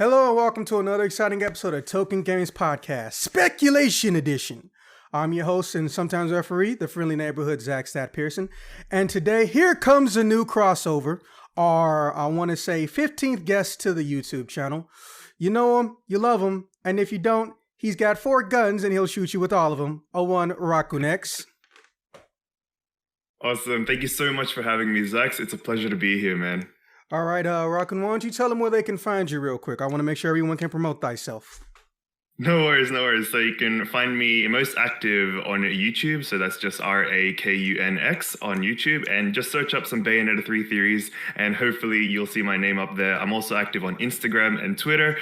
Hello and welcome to another exciting episode of Token Games Podcast, Speculation Edition. I'm your host and sometimes referee, the friendly neighborhood Zach Stat Pearson. And today, here comes a new crossover, our, 15th guest to the YouTube channel. You know him, you love him, and if you don't, he's got 4 guns and he'll shoot you with all of them. one Rakunx. Awesome. Thank you so much for having me, Zach. It's a pleasure to be here, man. All right, Rakunx, why don't you tell them where they can find you real quick? I want to make sure everyone can promote thyself. No worries. So you can find me most active on YouTube. So that's just Rakunx on YouTube. And just search up some Bayonetta 3 theories and hopefully you'll see my name up there. I'm also active on Instagram and Twitter.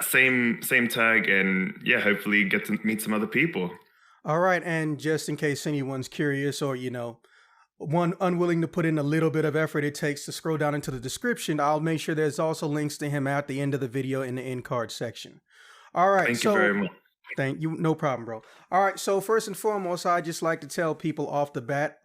Same tag. And yeah, hopefully get to meet some other people. All right. And just in case anyone's curious or, one unwilling to put in a little bit of effort it takes to scroll down into the description, I'll make sure there's also links to him at the end of the video in the end card section. All right. Thank you very much. Thank you. No problem, bro. All right. So first and foremost, I just like to tell people off the bat,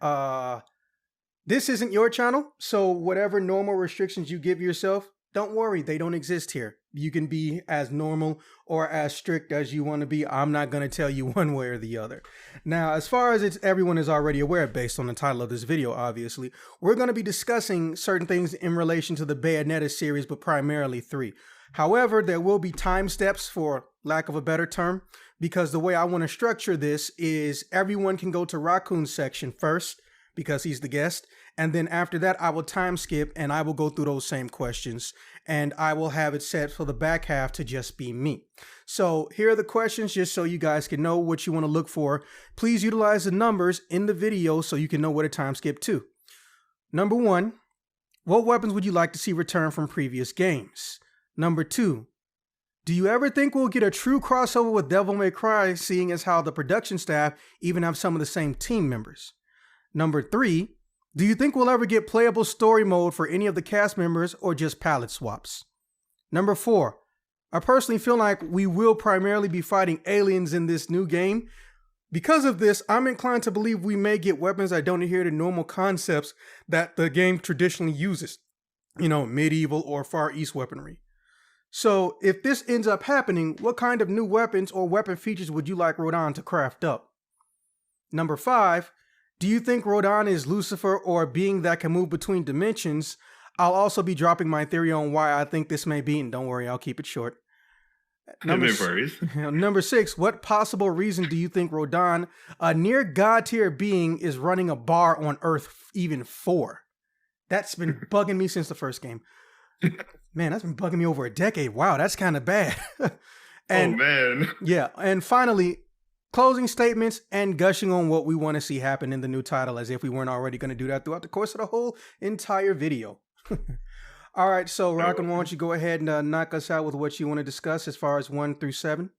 this isn't your channel. So whatever normal restrictions you give yourself, don't worry. They don't exist here. You can be as normal or as strict as you want to be. I'm not going to tell you one way or the other. Now, as far as everyone is already aware, based on the title of this video, obviously, we're going to be discussing certain things in relation to the Bayonetta series, but primarily 3. However, there will be time steps, for lack of a better term, because the way I want to structure this is everyone can go to Rakunx's section first, because he's the guest. And then after that, I will time skip and I will go through those same questions and I will have it set for the back half to just be me. So here are the questions just so you guys can know what you want to look for. Please utilize the numbers in the video so you can know where to time skip to. Number 1, what weapons would you like to see return from previous games? Number 2, do you ever think we'll get a true crossover with Devil May Cry, seeing as how the production staff even have some of the same team members? Number 3, do you think we'll ever get playable story mode for any of the cast members or just palette swaps? Number 4, I personally feel like we will primarily be fighting aliens in this new game. Because of this, I'm inclined to believe we may get weapons that don't adhere to normal concepts that the game traditionally uses. Medieval or Far East weaponry. So if this ends up happening, what kind of new weapons or weapon features would you like Rodin to craft up? Number 5, do you think Rodin is Lucifer or a being that can move between dimensions? I'll also be dropping my theory on why I think this may be, and don't worry, I'll keep it short. Number 6, what possible reason do you think Rodin, a near god tier being, is running a bar on Earth even for? That's been bugging me since the first game. Man, that's been bugging me over a decade. Wow, that's kind of bad. And, oh, man. Yeah, and finally, closing statements and gushing on what we want to see happen in the new title, as if we weren't already going to do that throughout the course of the whole entire video. All right, so Rakunx, why don't you go ahead and knock us out with what you want to discuss as far as 1 through 7?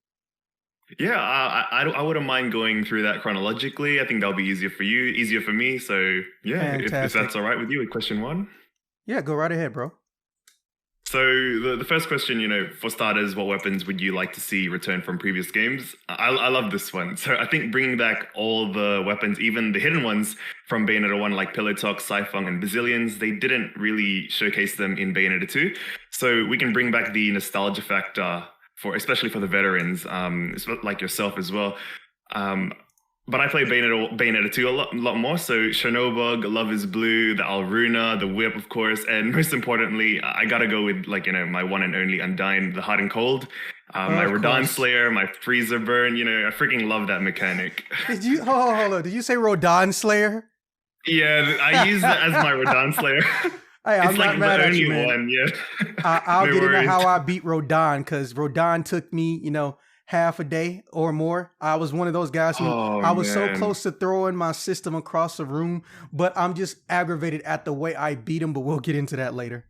Yeah, I wouldn't mind going through that chronologically. I think that'll be easier for you, easier for me. So yeah, if that's all right with you with question 1. Yeah, go right ahead, bro. So the first question, for starters, what weapons would you like to see return from previous games? I love this one. So I think bringing back all the weapons, even the hidden ones from Bayonetta 1, like Pillow Talk, Siphon, and Bazillions, they didn't really showcase them in Bayonetta 2. So we can bring back the nostalgia factor, especially for the veterans, like yourself as well. But I play Bayonetta 2 a lot more. So Chernobog, Love is Blue, the Alruna, the Whip, of course. And most importantly, I got to go with, my one and only Undyne, the Hot and Cold. My Rodin Slayer, my Freezer Burn. I freaking love that mechanic. Did you, hold on. Did you say Rodin Slayer? Yeah, I use that as my Rodin Slayer. Hey, I'm not mad at you, man. One, yeah. I'll get into how I beat Rodin, because Rodin took me, half a day or more. I was one of those guys who I was so close to throwing my system across the room, but I'm just aggravated at the way I beat him, but we'll get into that later.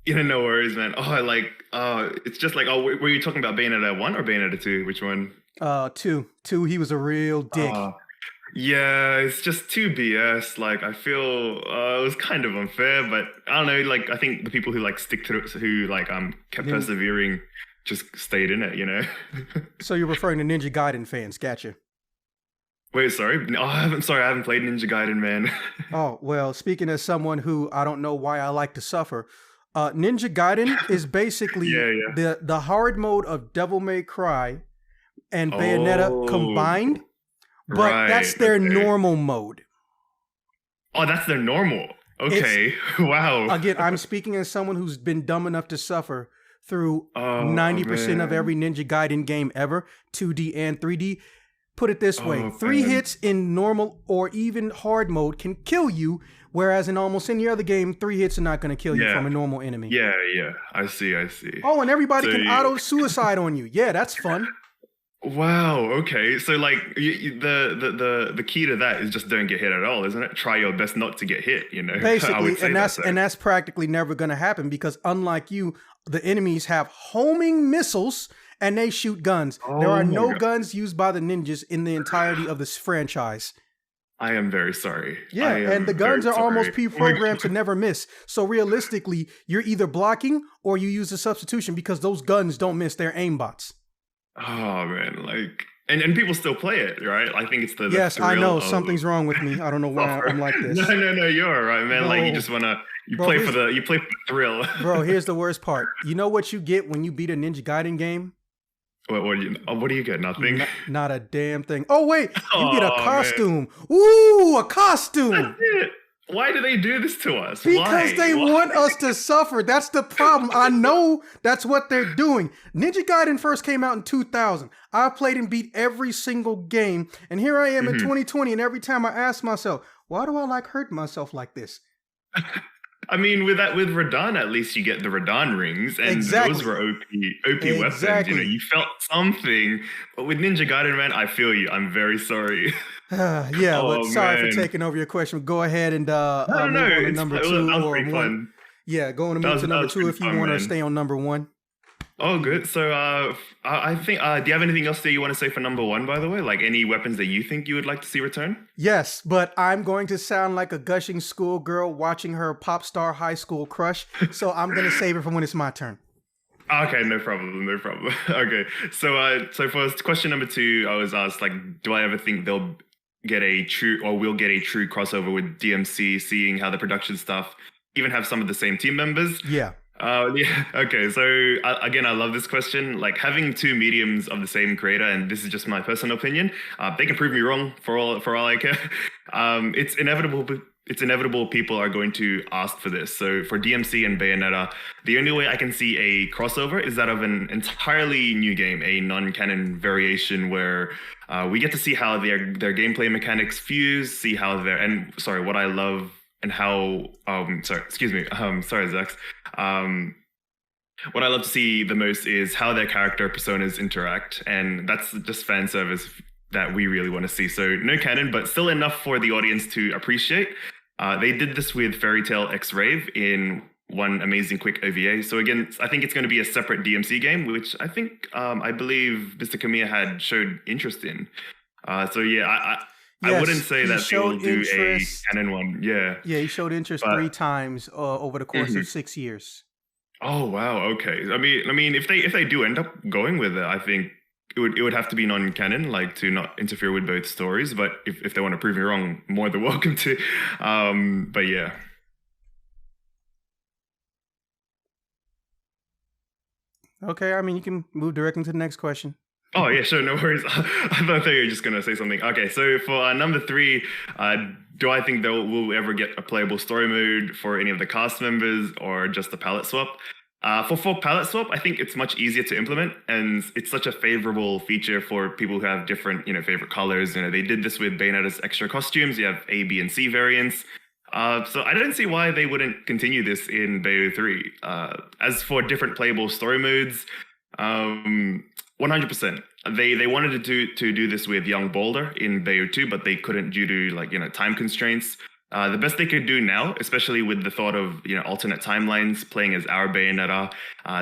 No worries, man. It's just were you talking about Bayonetta 1 or Bayonetta 2? Which one? 2. 2, he was a real dick. Yeah, it's just too BS. I feel it was kind of unfair, but I don't know. I think the people who stick to it, who kept persevering, just stayed in it, So you're referring to Ninja Gaiden fans, gotcha. Wait, sorry? No, I haven't played Ninja Gaiden, man. Oh, well, speaking as someone who I don't know why I like to suffer, Ninja Gaiden is basically Yeah. the hard mode of Devil May Cry and Bayonetta Oh, combined, but right. that's their Okay. normal mode. Oh, that's their normal. It's Okay. Wow. again, I'm speaking as someone who's been dumb enough to suffer through Oh 90% of every man. Ninja Gaiden game ever, 2D and 3D. Put it this way, Oh 3 man. hits in normal or even hard mode can kill you, whereas in almost any other game, 3 hits are not going to kill you from a normal enemy. Yeah. I see. Oh, and everybody So can auto-suicide on you. Yeah, that's fun. wow. Okay. So like the key to that is just don't get hit at all, isn't it? Try your best not to get hit. You know. I Basically, would say and that's practically never going to happen because unlike you, the enemies have homing missiles and they shoot guns. There Oh are my no God. guns used by the ninjas in the entirety of this franchise. I am very sorry. Yeah, and the guns are almost pre-programmed to never miss. So realistically, you're either blocking or you use a substitution because those guns don't miss. They're aimbots. Oh man, like and people still play it, right? I think it's the Yes, I thrill know of something's wrong with me. I don't know why I'm like this. No, you're all right, man. Like you No. just wanna Bro, play for the thrill. Bro, here's the worst part. You know what you get when you beat a Ninja Gaiden game? What do you get? Nothing. Not a damn thing. Oh wait, you get a Oh man, costume. Ooh, a costume. that's it. Why do they do this to us? Because they Why? want us to suffer. That's the problem. I know that's what they're doing. Ninja Gaiden first came out in 2000. I played and beat every single game. And here I am in 2020. And every time I ask myself, why do I like hurt myself like this? I mean, with Radon, at least you get the Radon rings, and Exactly. those were OP weapons. You know, you felt something. But with Ninja Gaiden, man, I feel you. I'm very sorry. Yeah, Oh but sorry man. for taking over your question. Go ahead and No, move on to it's number that 2 was or pretty 1. fun. Yeah, go on and That move was to number 2 pretty if you fun, want to man. stay on number 1. Oh, good. So, I think, do you have anything else that you want to say for number 1, by the way? Like any weapons that you think you would like to see return? Yes, but I'm going to sound like a gushing schoolgirl watching her pop star high school crush, so I'm going to save it for when it's my turn. Okay, no problem. Okay, so for question number 2, I was asked, like, do I ever think they'll get a true, or will get a true crossover with DMC, seeing how the production stuff even have some of the same team members? Yeah. Yeah. Okay. So again, I love this question. Like having 2 mediums of the same creator, and this is just my personal opinion. They can prove me wrong for all I care. It's inevitable. It's inevitable people are going to ask for this. So for DMC and Bayonetta, the only way I can see a crossover is that of an entirely new game, a non-canon variation where we get to see how their gameplay mechanics fuse, see how what I love and how sorry Zax. What I love to see the most is how their character personas interact, and that's just fan service that we really want to see. So no canon, but still enough for the audience to appreciate. They did this with Fairy Tail X-Rave in one amazing quick OVA. So again, I think it's going to be a separate DMC game, which I think I believe Mr. Kamiya had showed interest in. So yeah, I wouldn't say that they will do a canon one. Yeah. Yeah, he showed interest 3 times over the course of 6 years. Oh wow, okay. I mean, if they do end up going with it, I think it would have to be non-canon, like to not interfere with both stories. But if they want to prove me wrong, more than welcome to. But yeah. Okay, I mean you can move directly to the next question. Oh yeah, sure, no worries. I thought you were just gonna say something. Okay, so for number 3, do I think we'll ever get a playable story mode for any of the cast members, or just a palette swap? For palette swap, I think it's much easier to implement, and it's such a favorable feature for people who have different, favorite colors. They did this with Bayonetta's extra costumes. You have A, B, and C variants. So I don't see why they wouldn't continue this in Bayo 3. As for different playable story modes, 100%. They wanted to do this with Young Boulder in Bayo 2, but they couldn't due to time constraints. The best they could do now, especially with the thought of alternate timelines, playing as our Bayonetta,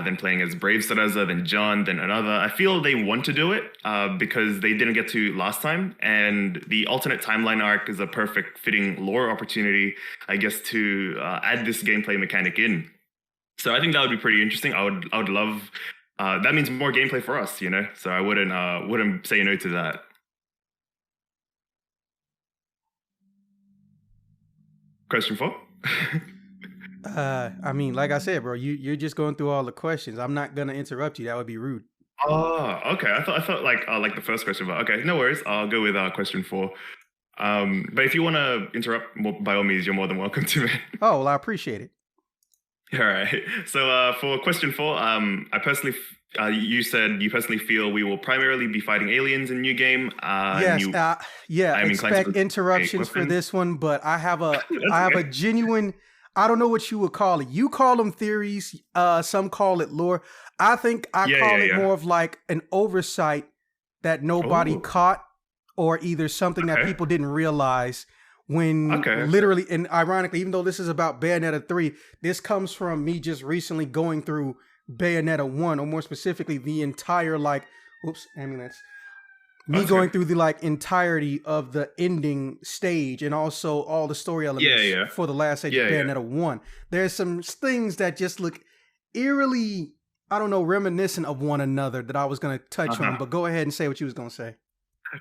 then playing as Brave Cereza, then John, then another. I feel they want to do it because they didn't get to last time, and the alternate timeline arc is a perfect fitting lore opportunity, I guess, to add this gameplay mechanic in. So I think that would be pretty interesting. I would love. That means more gameplay for us, So I wouldn't say no to that. Question 4. I mean, like I said, bro, you're just going through all the questions. I'm not gonna interrupt you. That would be rude. Oh, okay. I thought like the first question, but okay, no worries. I'll go with question 4. But if you want to interrupt, by all means, you're more than welcome to, man. Oh, well, I appreciate it. All right. So for question 4, I personally, you said you personally feel we will primarily be fighting aliens in new game. Yes, yeah. I'm inclined to Expect interruptions for weapon. this one, but I have a That's okay. genuine. I don't know what you would call it. You call them theories. Some call it lore. I think I Yeah, call yeah, it yeah. more of like an oversight that nobody Oh, caught, or either something that okay. people didn't realize when Okay. literally, and ironically, even though this is about Bayonetta 3, this comes from me just recently going through Bayonetta 1, or more specifically, the entire ambulance. Me That's okay. going through the entirety of the ending stage and also all the story elements Yeah, for the last stage of yeah. Bayonetta 1. There's some things that just look eerily, I don't know, reminiscent of one another that I was going to touch on, but go ahead and say what you was going to say.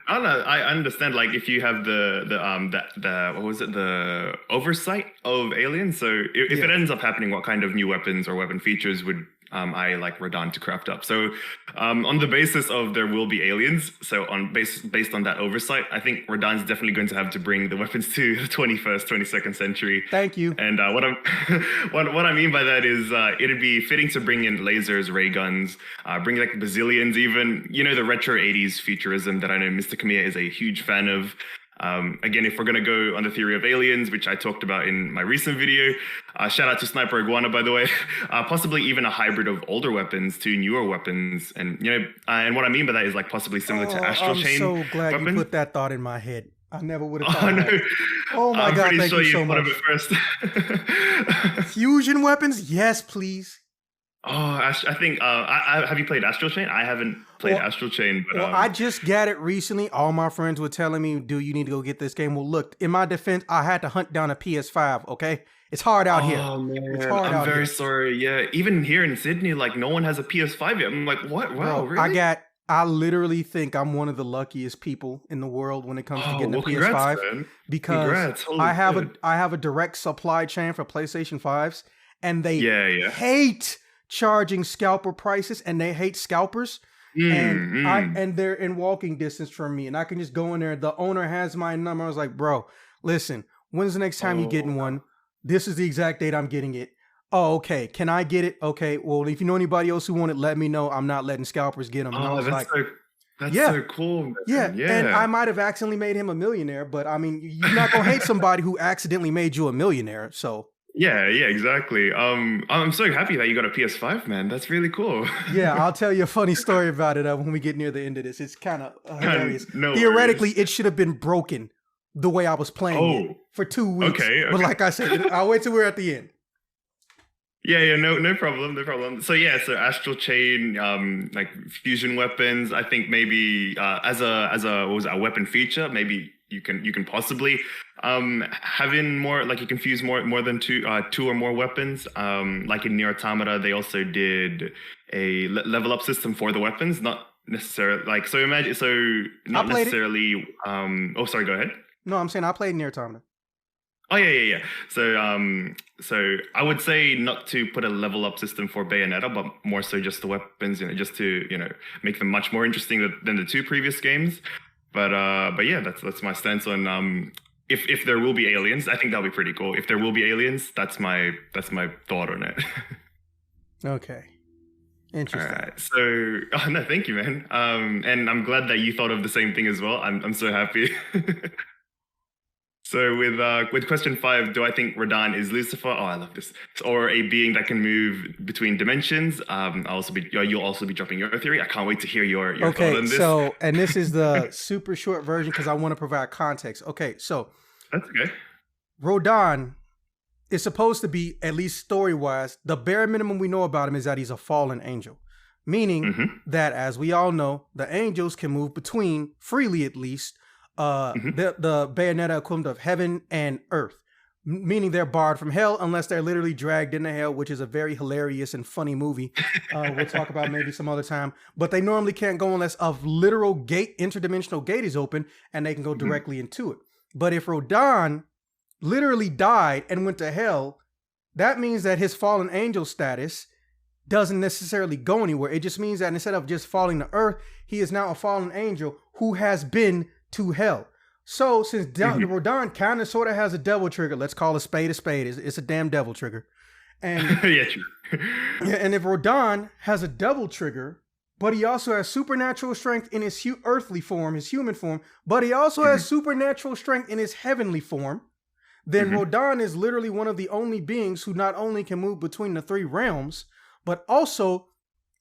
I don't know. I understand. Like, if you have the what was it, the oversight of aliens. So if it ends up happening, what kind of new weapons or weapon features would I like Rodin to craft up? So on the basis of there will be aliens. So based on that oversight, I think Rodin's definitely going to have to bring the weapons to the 21st, 22nd century. Thank you. And what I'm what I mean by that is it'd be fitting to bring in lasers, ray guns, bring like bazillions, even the retro 80s futurism that I know Mr. Kamiya is a huge fan of. Again, if we're going to go on the theory of aliens, which I talked about in my recent video, shout out to Sniper Iguana, by the way, possibly even a hybrid of older weapons to newer weapons. And, and what I mean by that is like possibly similar to Astral Chain. I'm so glad weapons. you put that thought in my head. I never would have thought no. that. Oh my God, thank you so much. I'm pretty sure you thought of it first. Fusion weapons? Yes, please. Oh, I think, have you played Astral Chain? I haven't played Astral Chain. But, I just got it recently. All my friends were telling me, dude, you need to go get this game. Well, look, in my defense, I had to hunt down a PS5, okay? It's hard out here. Oh, man. It's hard I'm out very here. sorry. Yeah, even here in Sydney, like, no one has a PS5 yet. I'm like, what? Wow, Bro, really? I literally think I'm one of the luckiest people in the world when it comes to getting a PS5. Congrats, man. Because I have a direct supply chain for PlayStation 5s, and they hate charging scalper prices, and they hate scalpers. And they're in walking distance from me, and I can just go in there. The owner has my number. I was like, bro, listen, when's the next time you getting one? This is the exact date I'm getting it. Oh, okay. Can I get it? Okay. Well, if you know anybody else who want it, let me know. I'm not letting scalpers get them. And I was that's like, so cool. Man. Yeah. And I might have accidentally made him a millionaire, but I mean, you're not gonna hate somebody who accidentally made you a millionaire. So yeah, exactly. I'm so happy that you got a PS5, man. That's really cool. Yeah, I'll tell you a funny story about it when we get near the end of this. It's kind of hilarious. No Theoretically, worries. it should have been broken the way I was playing it for 2 weeks. Okay. But like I said, I'll wait till we're at the end. Yeah, no problem. So Astral Chain, like fusion weapons. I think maybe as a weapon feature, maybe you can possibly having more, like you can fuse more than two or more weapons. Like in Nier Automata, they also did a level up system for the weapons, not necessarily like so. Imagine not necessarily. Oh, sorry. Go ahead. No, I'm saying I played Nier Automata. Oh yeah. So I would say not to put a level up system for Bayonetta, but more so just the weapons, just to make them much more interesting than the 2 previous games. But yeah, that's my stance on if there will be aliens. I think that'll be pretty cool. If there will be aliens, that's my thought on it. Okay. Interesting. All right. So no, thank you, man. And I'm glad that you thought of the same thing as well. I'm so happy. So with question 5, do I think Rodin is Lucifer? Oh, I love this. Or a being that can move between dimensions? You'll also be dropping your theory. I can't wait to hear your thought on this. So, and this is the super short version because I want to provide context. Okay, so that's okay. Rodin is supposed to be, at least story-wise, the bare minimum we know about him is that he's a fallen angel. Meaning that, as we all know, the angels can move between, freely at least, the Bayonetta equivalent of heaven and earth, meaning they're barred from hell unless they're literally dragged into hell, which is a very hilarious and funny movie. We'll talk about maybe some other time, but they normally can't go unless a literal interdimensional gate is open and they can go directly into it. But if Rodin literally died and went to hell, that means that his fallen angel status doesn't necessarily go anywhere. It just means that instead of just falling to earth, he is now a fallen angel who has been to hell. So since Rodin kind of sort of has a devil trigger, let's call a spade a spade. It's a damn devil trigger. And yeah, true. yeah, and if Rodin has a devil trigger, but he also has supernatural strength in his earthly form, his human form, but he also has supernatural strength in his heavenly form, then Rodin is literally one of the only beings who not only can move between the three realms, but also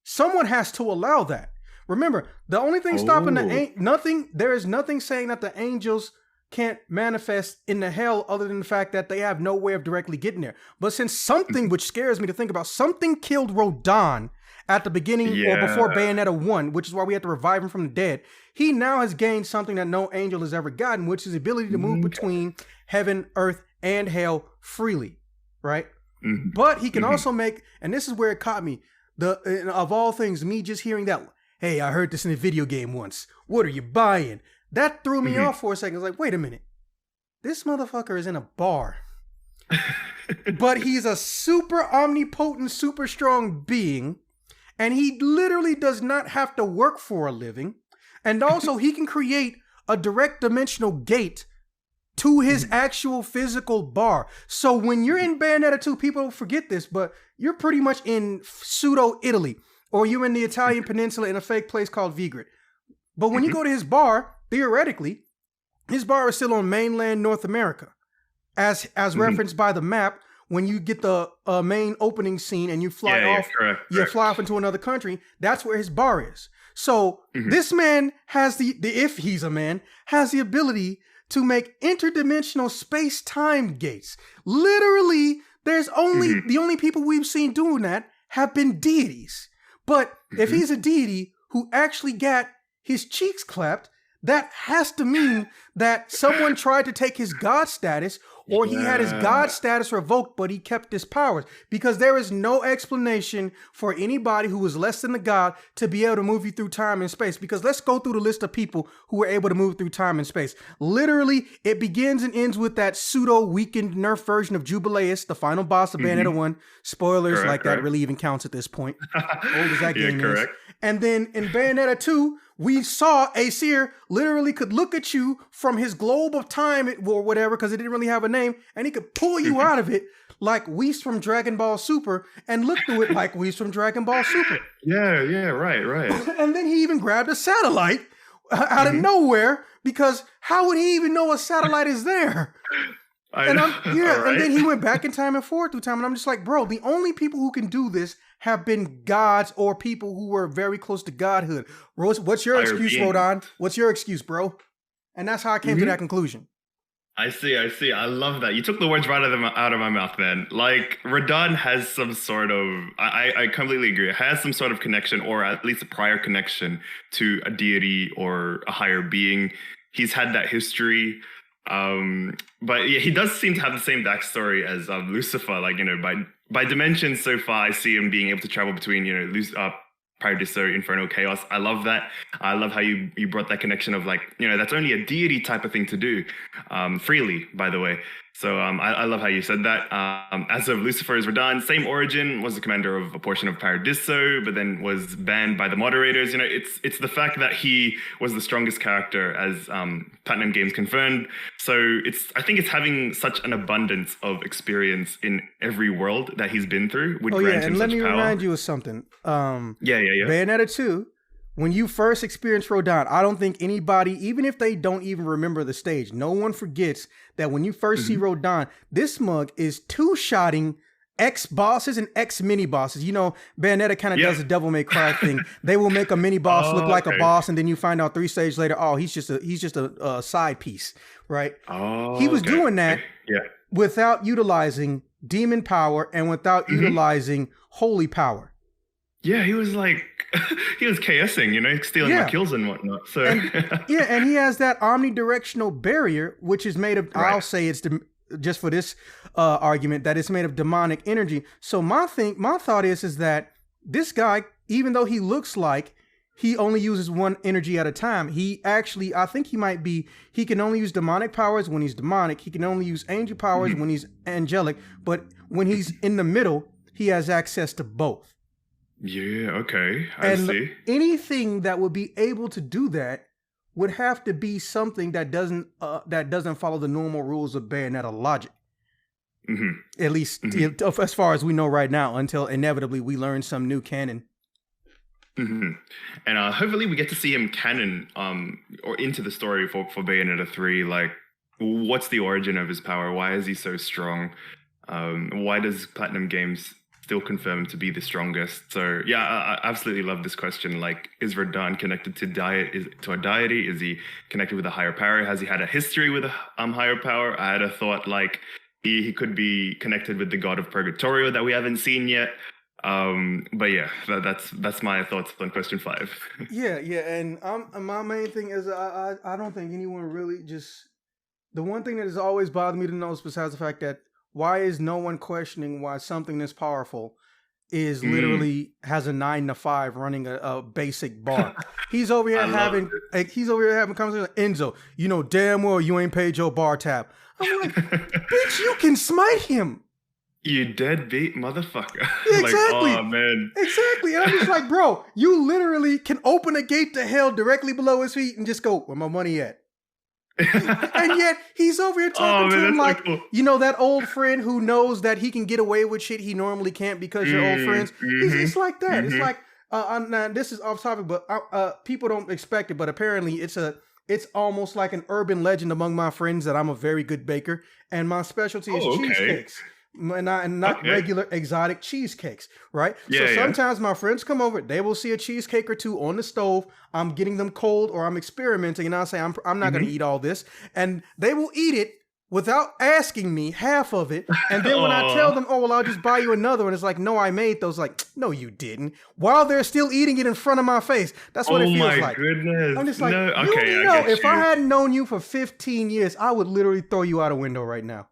someone has to allow that. Remember, the only thing stopping there is nothing saying that the angels can't manifest in the hell other than the fact that they have no way of directly getting there. But since something, which scares me to think about, something killed Rodin at the beginning or before Bayonetta 1, which is why we had to revive him from the dead, he now has gained something that no angel has ever gotten, which is the ability to move between heaven, earth, and hell freely, right? But he can also make, and this is where it caught me, of all things, me just hearing that, hey, I heard this in a video game once. What are you buying? That threw me off for a second. I was like, wait a minute. This motherfucker is in a bar. But he's a super omnipotent, super strong being. And he literally does not have to work for a living. And also he can create a direct dimensional gate to his actual physical bar. So when you're in Bayonetta 2, people don't forget this, but you're pretty much in pseudo Italy. Or you're in the Italian peninsula in a fake place called Vigrid. But when you go to his bar, theoretically, his bar is still on mainland North America. As referenced by the map, when you get the main opening scene and you fly off, fly off into another country, that's where his bar is. So this man has if he's a man, has the ability to make interdimensional space-time gates. Literally, there's only, the only people we've seen doing that have been deities. But if he's a deity who actually got his cheeks clapped, that has to mean that someone tried to take his god status, or he had his god status revoked, but he kept his powers. Because there is no explanation for anybody who was less than a god to be able to move you through time and space. Because let's go through the list of people who were able to move through time and space. Literally, it begins and ends with that pseudo-weakened nerf version of Jubileus, the final boss of Bayonetta 1. Spoilers, that really even counts at this point. Old as that game is. And then in Bayonetta 2, we saw Aesir literally could look at you from his globe of time or whatever, because it didn't really have a name, and he could pull you out of it like Whis from Dragon Ball Super and look through it like Whis from Dragon Ball Super. Right. And then he even grabbed a satellite out of nowhere, because how would he even know a satellite is there? And then he went back in time and forward through time, and I'm just like, bro, the only people who can do this have been gods or people who were very close to godhood. What's your excuse, Rodin? What's your excuse, bro? And that's how I came to that conclusion. I see. I love that. You took the words right out of my mouth, man. Like, Rodin has some sort of, I completely agree, has some sort of connection, or at least a prior connection to a deity or a higher being. He's had that history. But yeah, he does seem to have the same backstory as Lucifer. Like, by dimensions so far, I see him being able to travel between, Paradiso, Inferno, Chaos. I love that. I love how you brought that connection of, like, that's only a deity type of thing to do, freely, by the way. So I love how you said that. As of Lucifer is Rodin, same origin, was the commander of a portion of Paradiso, but then was banned by the moderators. It's the fact that he was the strongest character, as Platinum Games confirmed. So I think it's having such an abundance of experience in every world that he's been through would grant him such power. And let me remind you of something. Yeah. Bayonetta 2, when you first experienced Rodin, I don't think anybody, even if they don't even remember the stage, no one forgets that when you first see Rodin, this mug is two-shotting X-bosses and X-mini-bosses. Bayonetta kind of does the Devil May Cry thing. They will make a mini-boss look like a boss, and then you find out 3 stages later, he's just a side piece, right? He was doing that without utilizing demon power and without utilizing holy power. Yeah, he was like, he was chaosing, stealing my kills and whatnot. So and he has that omnidirectional barrier, which is made of, I'll say it's just for this argument, that it's made of demonic energy. So my thought is that this guy, even though he looks like he only uses one energy at a time. He actually, I think he can only use demonic powers when he's demonic. He can only use angel powers when he's angelic. But when he's in the middle, he has access to both. Yeah, okay. I see. Anything that would be able to do that would have to be something that doesn't follow the normal rules of Bayonetta logic. At least as far as we know right now, until inevitably we learn some new canon. And hopefully we get to see him canon or into the story for Bayonetta 3. Like, what's the origin of his power? Why is he so strong? Why does Platinum Games still confirm him to be the strongest? So yeah, I absolutely love this question. Like, is Rodin connected to a deity? Is he connected with a higher power? Has he had a history with a higher power? I had a thought like he could be connected with the god of Purgatorio that we haven't seen yet. But yeah, that's my thoughts on question 5. Yeah, and my main thing is I don't think anyone really the one thing that has always bothered me to know is besides the fact that why is no one questioning why something this powerful is literally has a 9 to 5 running a basic bar. He's over here having conversation with Enzo. You know damn well you ain't paid your bar tab. I'm like, bitch, you can smite him. You deadbeat motherfucker. Exactly. Like, oh, man. Exactly. And I'm just like, bro, you literally can open a gate to hell directly below his feet and just go, where my money at? And yet he's over here talking to him like, cool. You know, that old friend who knows that he can get away with shit he normally can't because you're old friends. It's like that. It's like, now this is off topic, but people don't expect it, but apparently it's almost like an urban legend among my friends that I'm a very good baker and my specialty is cheesecakes. And not regular exotic cheesecakes, right? Yeah, so sometimes my friends come over, they will see a cheesecake or two on the stove. I'm getting them cold or I'm experimenting and I'll say, I'm not going to eat all this. And they will eat it without asking me half of it. And then when I tell them, oh, well, I'll just buy you another one. It's like, no, I made those. Like, no, you didn't. While they're still eating it in front of my face. That's what it feels like. Oh my goodness. I'm just like, no, okay, if I hadn't known you for 15 years, I would literally throw you out a window right now.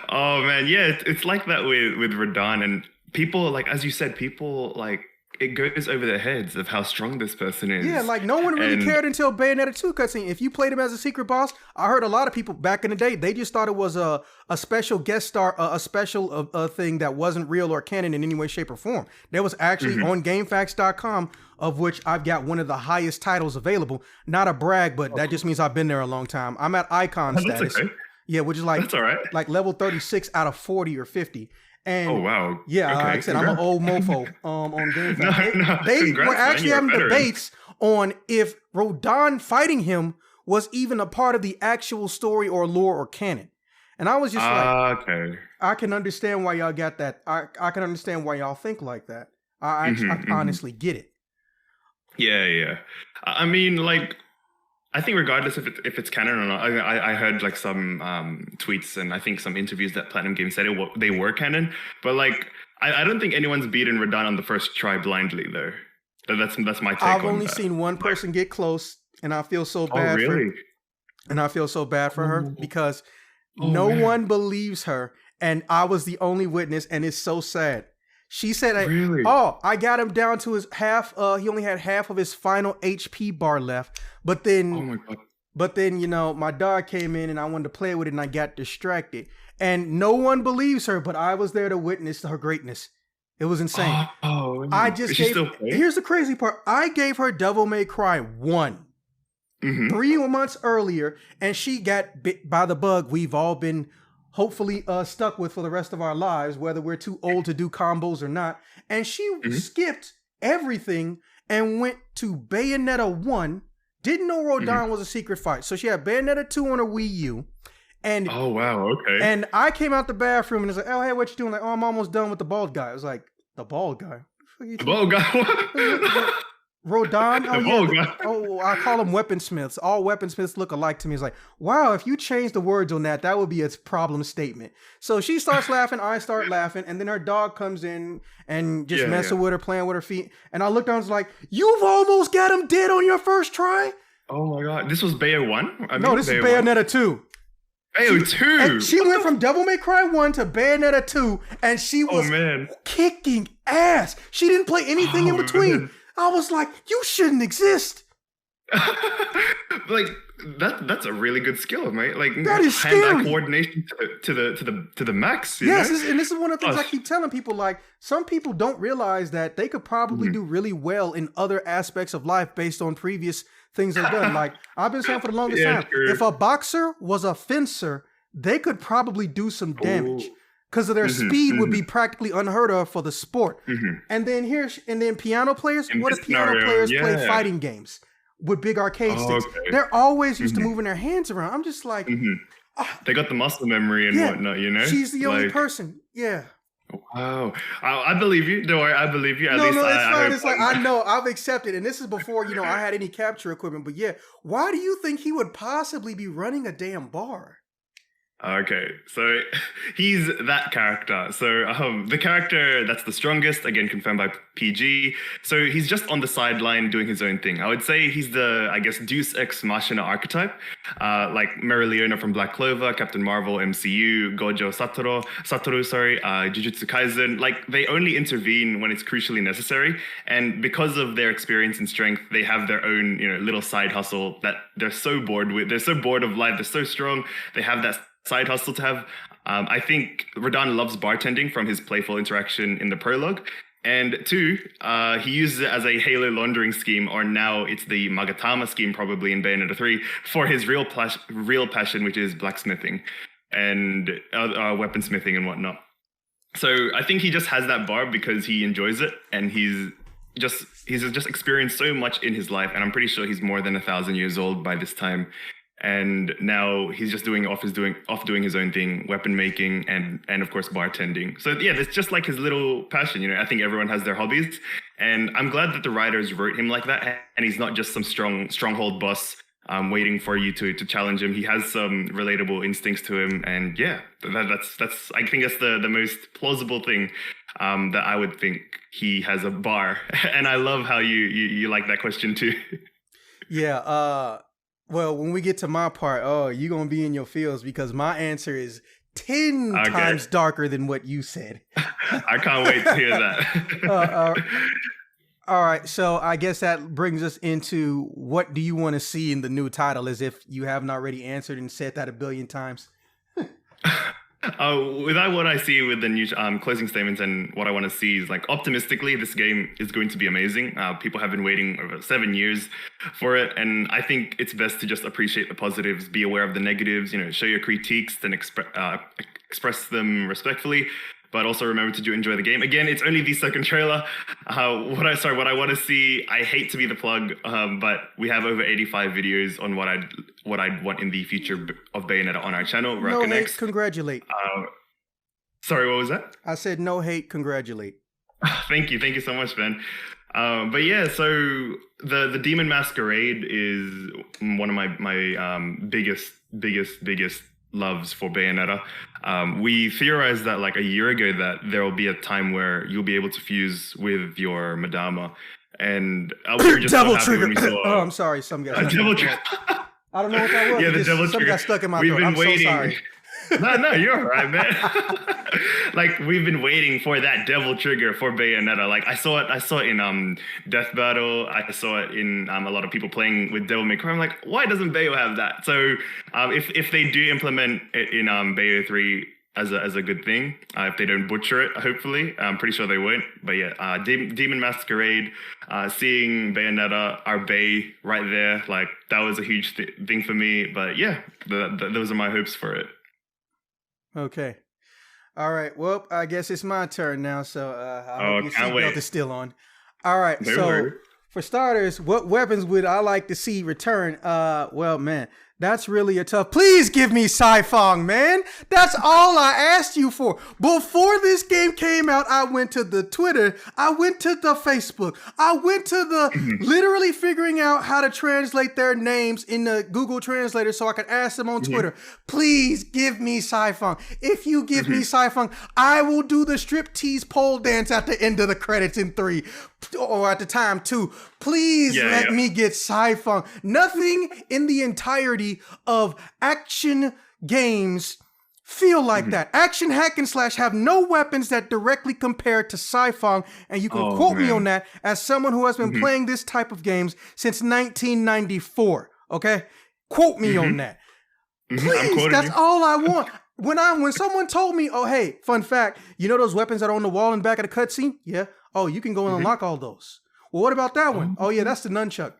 Oh man, yeah, it's like that with Rodin and people, like as you said, people like it goes over their heads of how strong this person is. Yeah, like no one really cared until Bayonetta 2 cutscene. If you played him as a secret boss, I heard a lot of people back in the day, they just thought it was a special guest star, a special thing that wasn't real or canon in any way, shape, or form. There was actually on GameFAQs.com, of which I've got one of the highest titles available. Not a brag, but that just means I've been there a long time. I'm at icon status. Okay. Yeah, which is like, that's all right. Like level 36 out of 40 or 50. And oh wow! Yeah, like I said, I'm an old mofo on GameFAQs. They were actually having debates on if Rodin fighting him was even a part of the actual story or lore or canon. And I was just like, okay, I can understand why y'all got that. I can understand why y'all think like that. I honestly get it. Yeah. I mean, like, I think regardless if it's canon or not, I heard like some tweets and I think some interviews that Platinum Games said they were canon, but like I don't think anyone's beaten Rodin on the first try blindly though. That's my take. I've only seen one person get close, and I feel so bad. For her because no one believes her, and I was the only witness, and it's so sad. She said, I got him down to his half. He only had half of his final HP bar left. But then, you know, my dog came in and I wanted to play with it and I got distracted. And no one believes her, but I was there to witness her greatness. It was insane. Here's the crazy part. I gave her Devil May Cry 1 3 months earlier, and she got bit by the bug we've all been hopefully stuck with for the rest of our lives, whether we're too old to do combos or not. And she skipped everything and went to Bayonetta 1. Didn't know Rodin was a secret fight. So she had Bayonetta 2 on her Wii U. And oh, wow, okay. And I came out the bathroom and it's like, oh, hey, what you doing? Like, oh, I'm almost done with the bald guy. I was like, the bald guy? The bald guy? Rodin? I call them weaponsmiths. All weaponsmiths look alike to me. It's like, wow, if you change the words on that would be a problem statement. So she starts laughing, I start laughing, and then her dog comes in and just messing with her, playing with her feet. And I looked down and was like, you've almost got him dead on your first try? Oh my God. This was Bayo 1? No, this is Bayonetta 2. Bayo 2? She went from Devil May Cry 1 to Bayonetta 2, and she was kicking ass. She didn't play anything in between. Man. I was like, you shouldn't exist. Like that's a really good skill, mate. Like that is hand-eye scary. coordination to the max. Yes, you know? and this is one of the things I keep telling people. Like, some people don't realize that they could probably do really well in other aspects of life based on previous things they've done. Like, I've been saying for the longest time, true. if a boxer was a fencer, they could probably do some damage because of their speed would be practically unheard of for the sport. And then piano players. What if piano players play fighting games with big arcade sticks? Okay. They're always used to moving their hands around. I'm just like, they got the muscle memory and whatnot, you know? She's the only person. Yeah. Wow. I believe you. Don't worry, I believe you. At no, least it's I fine. It's like, I know, I've accepted. And this is before, I had any capture equipment. But yeah, why do you think he would possibly be running a damn bar? Okay, so he's that character. So the character that's the strongest, again, confirmed by PG. So he's just on the sideline doing his own thing. I would say he's the, I guess, Deus Ex Machina archetype. Like Mereoleona from Black Clover, Captain Marvel, MCU, Gojo Satoru, Jujutsu Kaisen. Like, they only intervene when it's crucially necessary. And because of their experience and strength, they have their own, little side hustle that they're so bored with. They're so bored of life. They're so strong. They have that side hustle to have. I think Rodin loves bartending from his playful interaction in the prologue. And two, he uses it as a Halo laundering scheme, or now it's the Magatama scheme probably in Bayonetta 3, for his real passion, which is blacksmithing and weaponsmithing and whatnot. So I think he just has that bar because he enjoys it, and he's just experienced so much in his life, and I'm pretty sure he's more than 1,000 years old by this time. And now he's just doing his own thing, weapon making and of course bartending. So yeah, it's just like his little passion. I think everyone has their hobbies, and I'm glad that the writers wrote him like that. And he's not just some stronghold boss waiting for you to challenge him. He has some relatable instincts to him, and yeah, that's I think that's the most plausible thing that I would think. He has a bar, and I love how you like that question too. Yeah. Well, when we get to my part, you're going to be in your feels because my answer is 10 times darker than what you said. I can't wait to hear that. All right. So I guess that brings us into, what do you want to see in the new title, as if you haven't already answered and said that 1 billion times? Without what I see with the new closing statements and what I want to see is, like, optimistically, this game is going to be amazing. People have been waiting over 7 years for it, and I think it's best to just appreciate the positives, be aware of the negatives, show your critiques, then express them respectfully, but also remember to enjoy the game. Again, it's only the second trailer. What I want to see, I hate to be the plug, but we have over 85 videos on what I'd want in the future of Bayonetta on our channel, Rakunx. No hate, congratulate. Sorry, what was that? I said no hate, congratulate. Thank you so much, Ben. But yeah, so the Demon Masquerade is one of my biggest loves for Bayonetta. We theorized that like a year ago that there will be a time where you'll be able to fuse with your Madama, and we were just double so happy trigger. when we saw Oh, I'm sorry, some guy. Double trigger. I don't know what that was. Yeah, the double some trigger. got stuck in my We've throat. been I'm waiting. so sorry. No, you're all right, man. Like, we've been waiting for that devil trigger for Bayonetta. Like, I saw it in Death Battle. I saw it in a lot of people playing with Devil May Cry. I'm like, why doesn't Bayo have that? So if they do implement it in Bayo 3 as a good thing, if they don't butcher it, hopefully, I'm pretty sure they won't. But yeah, Demon Masquerade, seeing Bayonetta, our Bay right there, like, that was a huge thing for me. But yeah, those are my hopes for it. Okay. All right. Well, I guess it's my turn now. So I hope your seatbelt is still on. All right. For starters, what weapons would I like to see return? Well, man, that's really a tough. Please give me Sci-Fong, man. That's all I asked you for. Before this game came out, I went to the Twitter. I went to the Facebook. I went to the literally figuring out how to translate their names in the Google Translator so I could ask them on Twitter. Please give me Sci-Fong. If you give me Sci-Fong, I will do the striptease pole dance at the end of the credits in 3. Or at the time 2. Please let me get Sci-Fong. Nothing in the entirety of action games feel like that. Action hack and slash have no weapons that directly compare to Sci-Fong, and you can quote me on that as someone who has been playing this type of games since 1994. Okay, quote me on that, please. That's all I want. When someone told me, oh hey, fun fact, you know those weapons that are on the wall in the back of the cutscene? Yeah. Oh, you can go and unlock all those. Well, what about that one? Oh yeah, that's the nunchuck.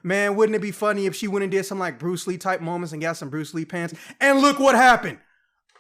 Man, wouldn't it be funny if she went and did some like Bruce Lee type moments and got some Bruce Lee pants? And look what happened.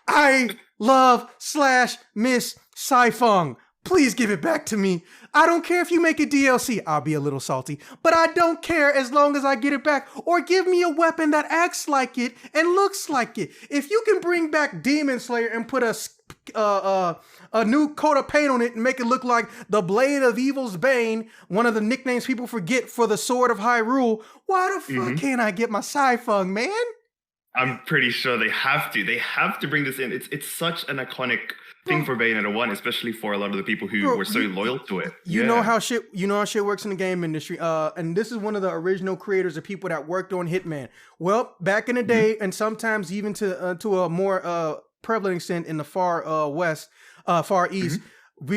I love / miss Sci-Fong. Please give it back to me. I don't care if you make a DLC. I'll be a little salty, but I don't care as long as I get it back. Or give me a weapon that acts like it and looks like it. If you can bring back Demon Slayer and put a new coat of paint on it and make it look like the Blade of Evil's Bane, one of the nicknames people forget for the Sword of Hyrule, why the fuck can't I get my Sci-Fong, man? I'm pretty sure they have to. They have to bring this in. It's such an iconic thing for Bayonetta 1, especially for a lot of the people who were so loyal to it. You know how shit works in the game industry. And this is one of the original creators of people that worked on Hitman. Well, back in the day, and sometimes even to a more prevalent extent in the far east,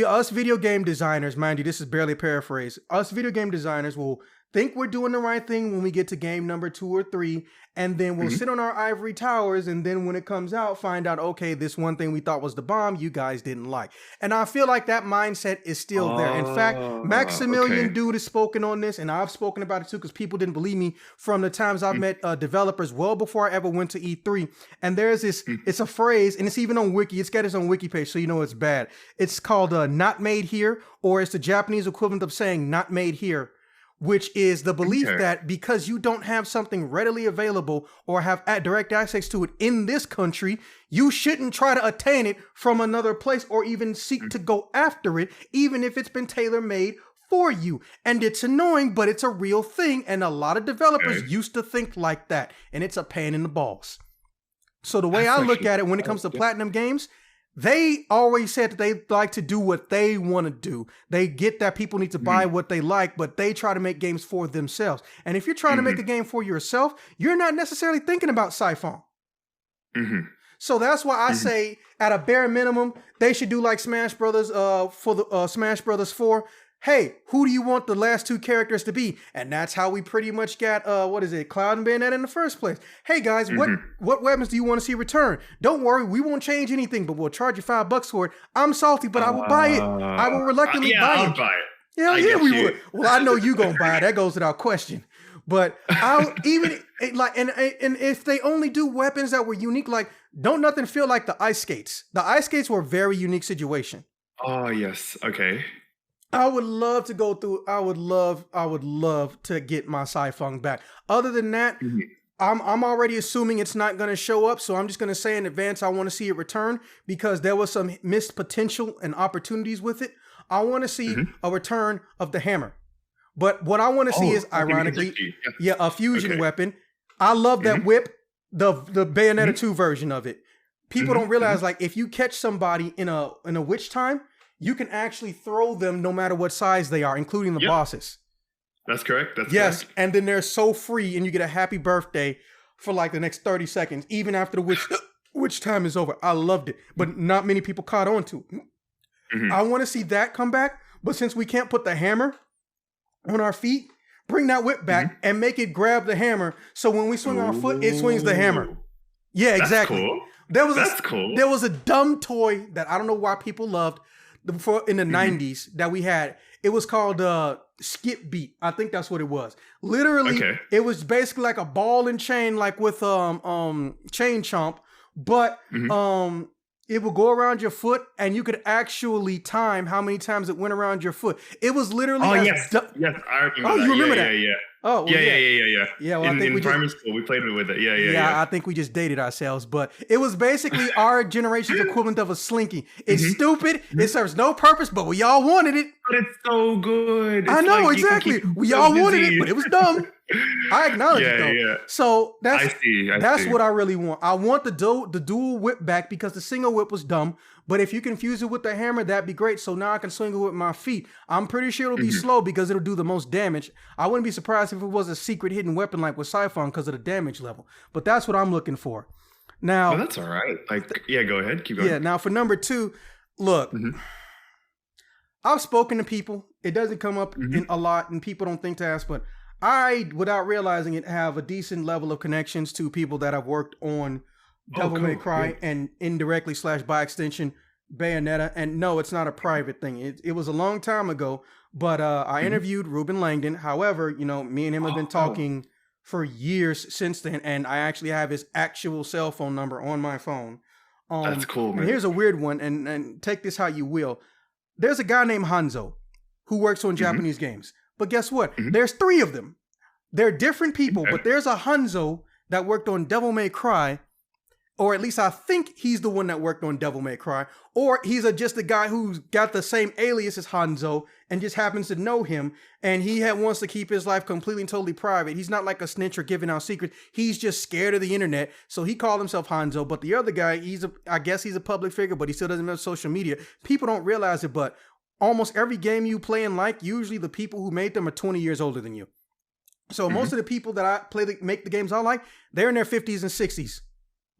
us video game designers, mind you, this is barely a paraphrase. Us video game designers will think we're doing the right thing when we get to game number 2 or 3, and then we'll sit on our ivory towers, and then when it comes out, find out, okay, this one thing we thought was the bomb, you guys didn't like. And I feel like that mindset is still there. In fact, Maximilian Dude has spoken on this, and I've spoken about it too, because people didn't believe me from the times I've met developers well before I ever went to E3. And there's this, it's a phrase, and it's even on Wiki, it's got its own Wiki page, so you know it's bad. It's called not made here, or it's the Japanese equivalent of saying not made here, which is the belief that because you don't have something readily available or have direct access to it in this country, you shouldn't try to attain it from another place or even seek to go after it, even if it's been tailor-made for you. And it's annoying, but it's a real thing. And a lot of developers used to think like that, and it's a pain in the balls. So the way I look at it when it comes to Platinum games, they always said that they like to do what they want to do. They get that people need to buy what they like, but they try to make games for themselves. And if you're trying to make a game for yourself, you're not necessarily thinking about Sci-Fong. So that's why I say, at a bare minimum, they should do like Smash Brothers for the Smash Brothers 4. Hey, who do you want the last 2 characters to be? And that's how we pretty much got, Cloud and Bayonetta in the first place. Hey guys, what weapons do you want to see return? Don't worry, we won't change anything, but we'll charge you $5 for it. I'm salty, but I will buy it. I will reluctantly buy it. I'll buy it. Yeah, we would. Well, I know you gonna buy it. That goes without question. But I'll even like, and if they only do weapons that were unique, like don't nothing feel like the ice skates. The ice skates were a very unique situation. Oh yes, okay. I would love to go through. I would love to get my Sci-Fong back. Other than that, I'm already assuming it's not going to show up. So I'm just going to say in advance, I want to see it return because there was some missed potential and opportunities with it. I want to see a return of the hammer. But what I want to see is, ironically, a fusion weapon. I love that whip, the Bayonetta 2 version of it. People don't realize, like, if you catch somebody in a witch time, you can actually throw them no matter what size they are, including the bosses. That's correct. That's correct. And then they're so free, and you get a happy birthday for like the next 30 seconds, even after the witch time is over. I loved it, but not many people caught on to it. I want to see that come back, but since we can't put the hammer on our feet, bring that whip back and make it grab the hammer, so when we swing our foot, it swings the hammer. Yeah, exactly. That's cool. There was a dumb toy that I don't know why people loved before in the 90s that we had. It was called Skip Beat. I think that's what it was. Literally, it was basically like a ball and chain, like with Chain Chomp, but it would go around your foot, and you could actually time how many times it went around your foot. It was literally. Yes, I remember. Oh, that. you remember that? Yeah. Oh, well, yeah. Yeah, well, in primary school, we played with it. Yeah. I think we just dated ourselves, but it was basically our generation's equivalent of a slinky. It's stupid. It serves no purpose, but we all wanted it. But it's so good. I know, exactly. We all wanted it, but it was dumb. I acknowledge it though. Yeah. So that's I see. what I really want. I want the dual whip back because the single whip was dumb. But if you can fuse it with the hammer, that'd be great. So now I can swing it with my feet. I'm pretty sure it'll be slow because it'll do the most damage. I wouldn't be surprised if it was a secret hidden weapon like with Sci-Fong because of the damage level. But that's what I'm looking for. But Now, that's all right. Like, yeah, go ahead. Keep going. yeah, now for number 2, look, Mm-hmm. I've spoken to people. It doesn't come up Mm-hmm. in a lot, and people don't think to ask, but I, without realizing it, have a decent level of connections to people that have worked on Devil May Cool. Cry Yeah. and indirectly / by extension Bayonetta. And no, it's not a private thing. It was a long time ago, but I interviewed Ruben Langdon. However, me and him have been talking for years since then, and I actually have his actual cell phone number on my phone. That's cool, man. And here's a weird one, and take this how you will. There's a guy named Hanzo who works on Japanese games. But guess what? There's 3 of them. They're different people, but there's a Hanzo that worked on Devil May Cry, or at least I think he's the one that worked on Devil May Cry, or he's just a guy who's got the same alias as Hanzo and just happens to know him, and he wants to keep his life completely and totally private. He's not like a snitch or giving out secrets. He's just scared of the internet, so he called himself Hanzo. But the other guy, I guess he's a public figure, but he still doesn't have social media. People don't realize it, but almost every game you play and like, usually the people who made them are 20 years older than you. So most of the people that I make the games I like, they're in their 50s and 60s.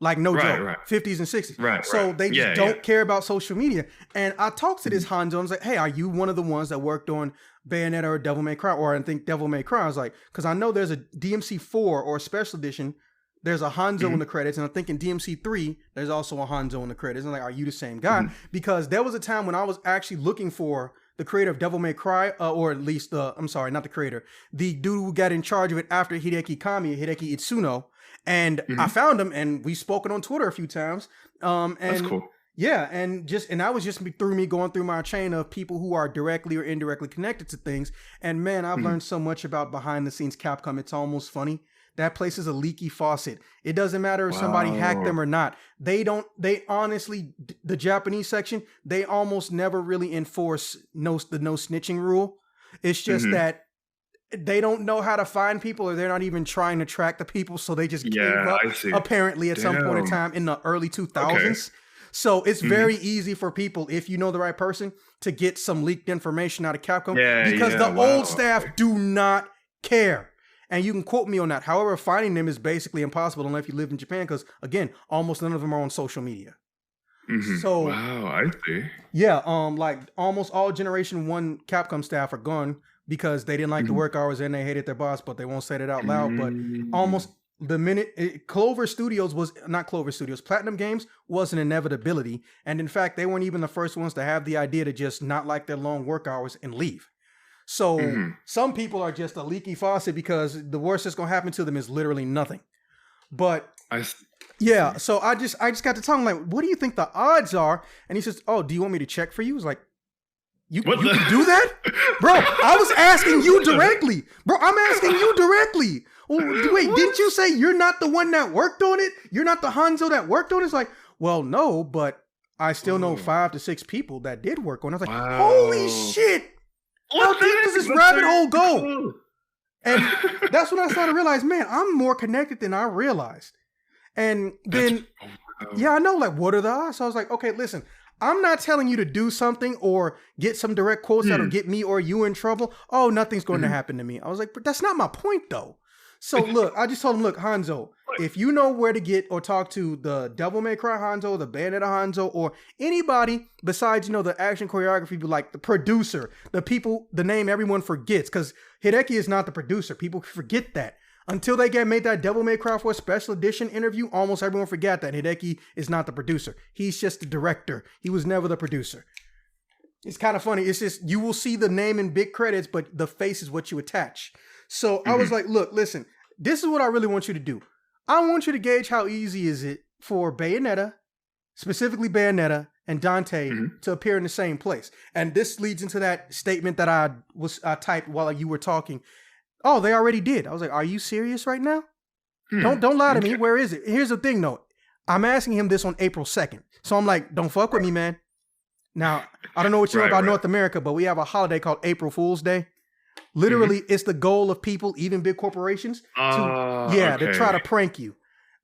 Like no joke, 50s and 60s. Right. So they just don't care about social media. And I talked to this Hanzo and I was like, hey, are you one of the ones that worked on Bayonetta or Devil May Cry? Or I think Devil May Cry. I was like, because I know there's a DMC 4 or a special edition. There's a Hanzo in the credits. And I think in DMC 3, there's also a Hanzo in the credits. And I'm like, are you the same guy? Because there was a time when I was actually looking for the creator of Devil May Cry, or at least I'm sorry, not the creator, the dude who got in charge of it after Hideki Itsuno. And I found him, and we've spoken on Twitter a few times. And that's cool. Yeah, and that was just through me going through my chain of people who are directly or indirectly connected to things. And man, I've learned so much about behind the scenes Capcom. It's almost funny. That place is a leaky faucet. It doesn't matter if somebody hacked them or not. They honestly, the Japanese section, they almost never really enforce the no snitching rule. It's just that they don't know how to find people, or they're not even trying to track the people. So they just gave up apparently at some point in time in the early 2000s. Okay. So it's very easy for people, if you know the right person, to get some leaked information out of Capcom because the old staff do not care. And you can quote me on that. However, finding them is basically impossible unless you live in Japan because, again, almost none of them are on social media. So, wow, I see. Yeah, like almost all Generation 1 Capcom staff are gone because they didn't like the work hours and they hated their boss, but they won't say that out loud. But almost the minute Platinum Games was an inevitability. And in fact, they weren't even the first ones to have the idea to just not like their long work hours and leave. So some people are just a leaky faucet because the worst that's going to happen to them is literally nothing. But yeah, so I just got to tell him, like, what do you think the odds are? And he says, oh, do you want me to check for you? I was like, you can do that? Bro, I was asking you directly. Bro, I'm asking you directly. Well, wait, didn't you say you're not the one that worked on it? You're not the Hanzo that worked on it? It's like, well, no, but I still know 5 to 6 people that did work on it. I was like, holy shit. How deep does this rabbit hole go? And that's when I started to realize, man, I'm more connected than I realized. And then, yeah, I know, like, what are the odds? So I was like, okay, listen, I'm not telling you to do something or get some direct quotes that'll get me or you in trouble. Oh, nothing's going to happen to me. I was like, but that's not my point, though. So look, I just told him, look, Hanzo, if you know where to get or talk to the Devil May Cry Hanzo, the Bayonetta Hanzo, or anybody besides, the action choreography people, like the producer, the name everyone forgets, because Hideki is not the producer. People forget that. Until they made that Devil May Cry 4 special edition interview, almost everyone forgot that Hideki is not the producer. He's just the director. He was never the producer. It's kind of funny. It's just, you will see the name in big credits, but the face is what you attach. So I was like, look, listen, this is what I really want you to do. I want you to gauge how easy is it for Bayonetta, specifically Bayonetta and Dante, to appear in the same place. And this leads into that statement that I typed while you were talking. Oh, they already did. I was like, are you serious right now? Don't lie to me. Where is it? Here's the thing, though. I'm asking him this on April 2nd. So I'm like, don't fuck with me, man. Now, I don't know what you know about North America, but we have a holiday called April Fool's Day. Literally, it's the goal of people, even big corporations, to try to prank you.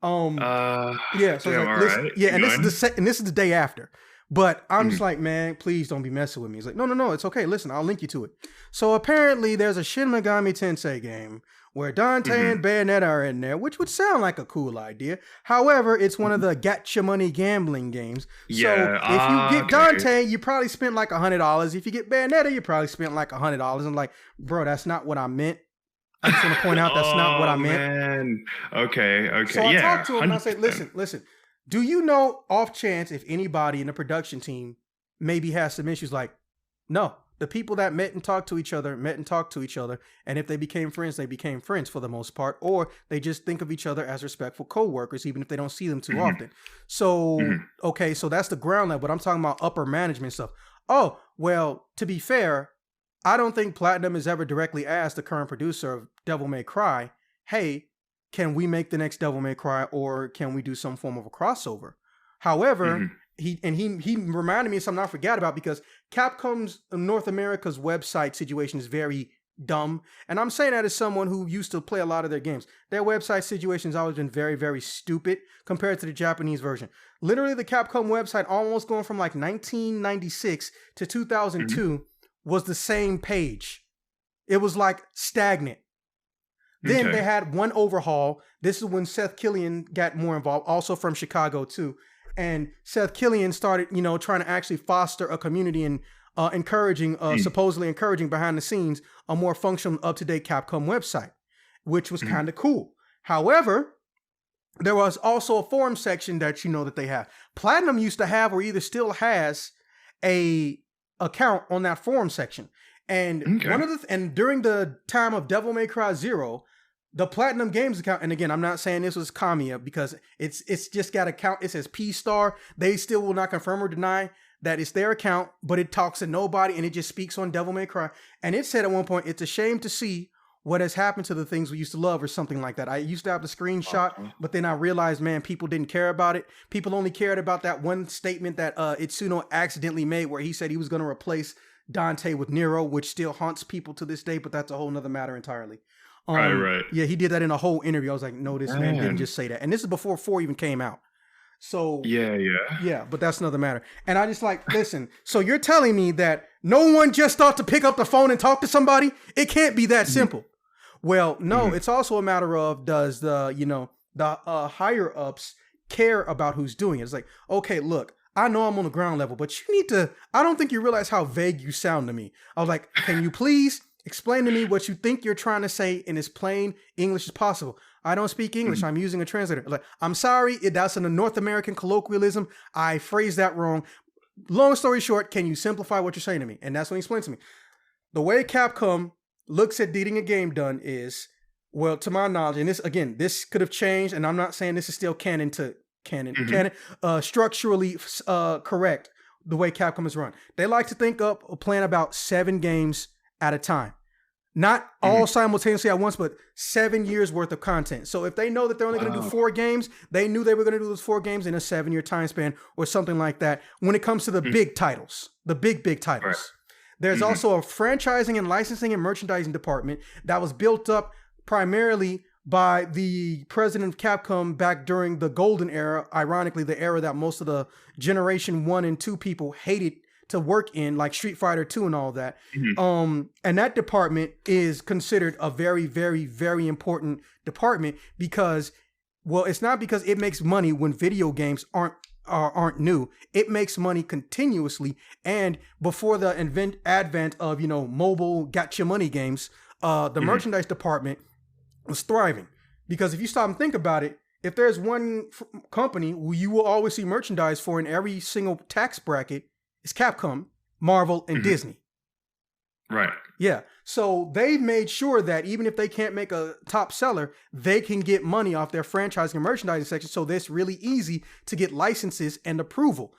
So it's like, and this is the day after. But I'm just like, man, please don't be messing with me. He's like, no, it's okay. Listen, I'll link you to it. So apparently, there's a Shin Megami Tensei game where Dante and Bayonetta are in there, which would sound like a cool idea. However, it's one of the gotcha money gambling games. So if you get Dante, you probably spent like $100. If you get Bayonetta, you probably spent like $100. I'm like, bro, that's not what I meant. I just want to point out that's not what I meant. Man. Okay. So I talked to him and I said, listen, do you know off chance if anybody in the production team maybe has some issues? Like, no. The people that met and talked to each other, and if they became friends, they became friends for the most part, or they just think of each other as respectful co-workers, even if they don't see them too often. So, okay, so that's the ground level, but I'm talking about upper management stuff. Oh, well, to be fair, I don't think Platinum has ever directly asked the current producer of Devil May Cry, hey, can we make the next Devil May Cry, or can we do some form of a crossover? However, he reminded me of something I forgot about, because Capcom's North America's website situation is very dumb. And I'm saying that as someone who used to play a lot of their games. Their website situation has always been very, very stupid compared to the Japanese version. Literally, the Capcom website, almost going from like 1996 to 2002, was the same page. It was like stagnant. Then they had one overhaul. This is when Seth Killian got more involved, also from Chicago too. And Seth Killian started, trying to actually foster a community and supposedly encouraging behind the scenes a more functional, up-to-date Capcom website, which was kind of cool. However, there was also a forum section that that they have. Platinum used to have, or either still has, a account on that forum section. And and during the time of Devil May Cry 0, the Platinum Games account, and again, I'm not saying this was Kamiya, because it's just got account. It says P-Star. They still will not confirm or deny that it's their account, but it talks to nobody, and it just speaks on Devil May Cry. And it said at one point, it's a shame to see what has happened to the things we used to love, or something like that. I used to have the screenshot, but then I realized, man, people didn't care about it. People only cared about that one statement that Itsuno accidentally made, where he said he was going to replace Dante with Nero, which still haunts people to this day, but that's a whole nother matter entirely. Right. Yeah, he did that in a whole interview. I was like, no, this man didn't just say that. And this is before 4 even came out. So yeah, but that's another matter. And I just like, listen, so you're telling me that no one just thought to pick up the phone and talk to somebody? It can't be that simple. Well, no, it's also a matter of, does the higher ups care about who's doing it? It's like, okay, look, I know I'm on the ground level, but you need to, I don't think you realize how vague you sound to me. I was like, can you please explain to me what you think you're trying to say in as plain English as possible? I don't speak English. I'm using a translator. Like, I'm sorry, that's a North American colloquialism. I phrased that wrong. Long story short, can you simplify what you're saying to me? And that's when he explained to me. The way Capcom looks at getting a game done is, well, to my knowledge, and this could have changed, and I'm not saying this is still canon, structurally correct the way Capcom is run. They like to think up a plan about 7 games at a time. Not all simultaneously at once, but 7 years worth of content. So if they know that they're only going to do 4 games, they knew they were going to do those 4 games in a 7-year time span or something like that. When it comes to the big titles, the big titles. Right. There's also a franchising and licensing and merchandising department that was built up primarily by the president of Capcom back during the golden era, ironically, the era that most of the Generation 1 and 2 people hated to work in, like Street Fighter 2 and all that. And that department is considered a very, very, very important department because, well, it's not because it makes money when video games aren't new. It makes money continuously. And before the advent of, mobile gotcha money games, the merchandise department was thriving. Because if you stop and think about it, if there's one company who you will always see merchandise for in every single tax bracket, it's Capcom, Marvel, and Disney. Right. Yeah. So they made sure that even if they can't make a top seller, they can get money off their franchising and merchandising section. So that's really easy to get licenses and approval.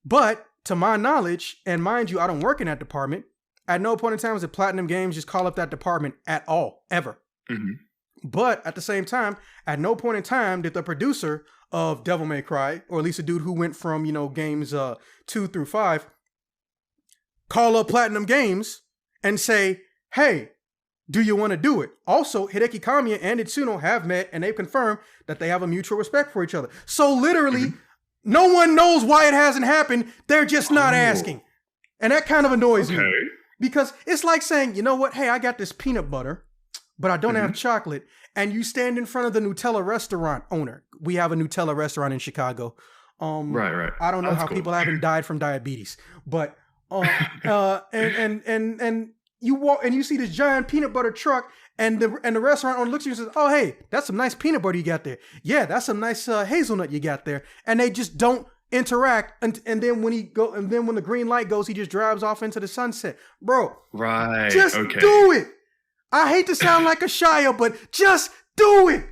But to my knowledge, and mind you, I don't work in that department. At no point in time was it Platinum Games just call up that department at all, ever. But at the same time, at no point in time did the producer of Devil May Cry, or at least a dude who went from, games 2 through 5, call up Platinum Games and say, hey, do you want to do it? Also, Hideki Kamiya and Itsuno have met, and they've confirmed that they have a mutual respect for each other. So literally, no one knows why it hasn't happened. They're just not asking. And that kind of annoys me. Because it's like saying, you know what? Hey, I got this peanut butter, but I don't have chocolate. And you stand in front of the Nutella restaurant owner. We have a Nutella restaurant in Chicago. Right. I don't know That's how cool. people haven't died from diabetes, but and you walk and you see this giant peanut butter truck, and the restaurant owner looks at you and says, "Oh, hey, that's some nice peanut butter you got there. Yeah, that's some nice hazelnut you got there." And they just don't interact, and then when when the green light goes, he just drives off into the sunset, bro. Right. Just do it. I hate to sound like a Shia, but just do it.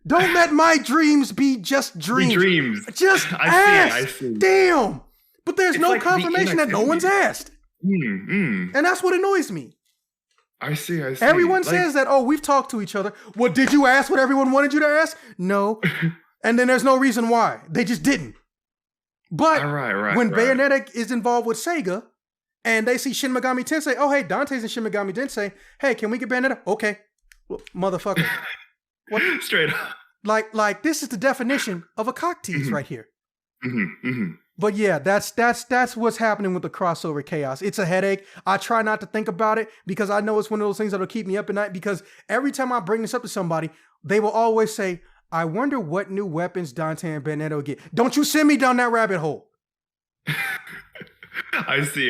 Don't let my dreams be just dreams. Just ask. I see. Damn. But there's It's no like confirmation that no one's asked. And And that's what annoys me. I see. Everyone says that, oh, we've talked to each other. Well, did you ask what everyone wanted you to ask? No. And then there's no reason why. They just didn't. But when Bayonetta is involved with Sega, and they see Shin Megami Tensei, oh, hey, Dante's in Shin Megami Tensei. Hey, can we get Bayonetta? Okay. Well, motherfucker. What? Straight up. Like this is the definition of a cock tease right here. But yeah, that's what's happening with the crossover chaos. It's a headache. I try not to think about it because I know it's one of those things that'll keep me up at night, because every time I bring this up to somebody, they will always say, I wonder what new weapons Dante and Bayonetta will get. Don't you send me down that rabbit hole. I see.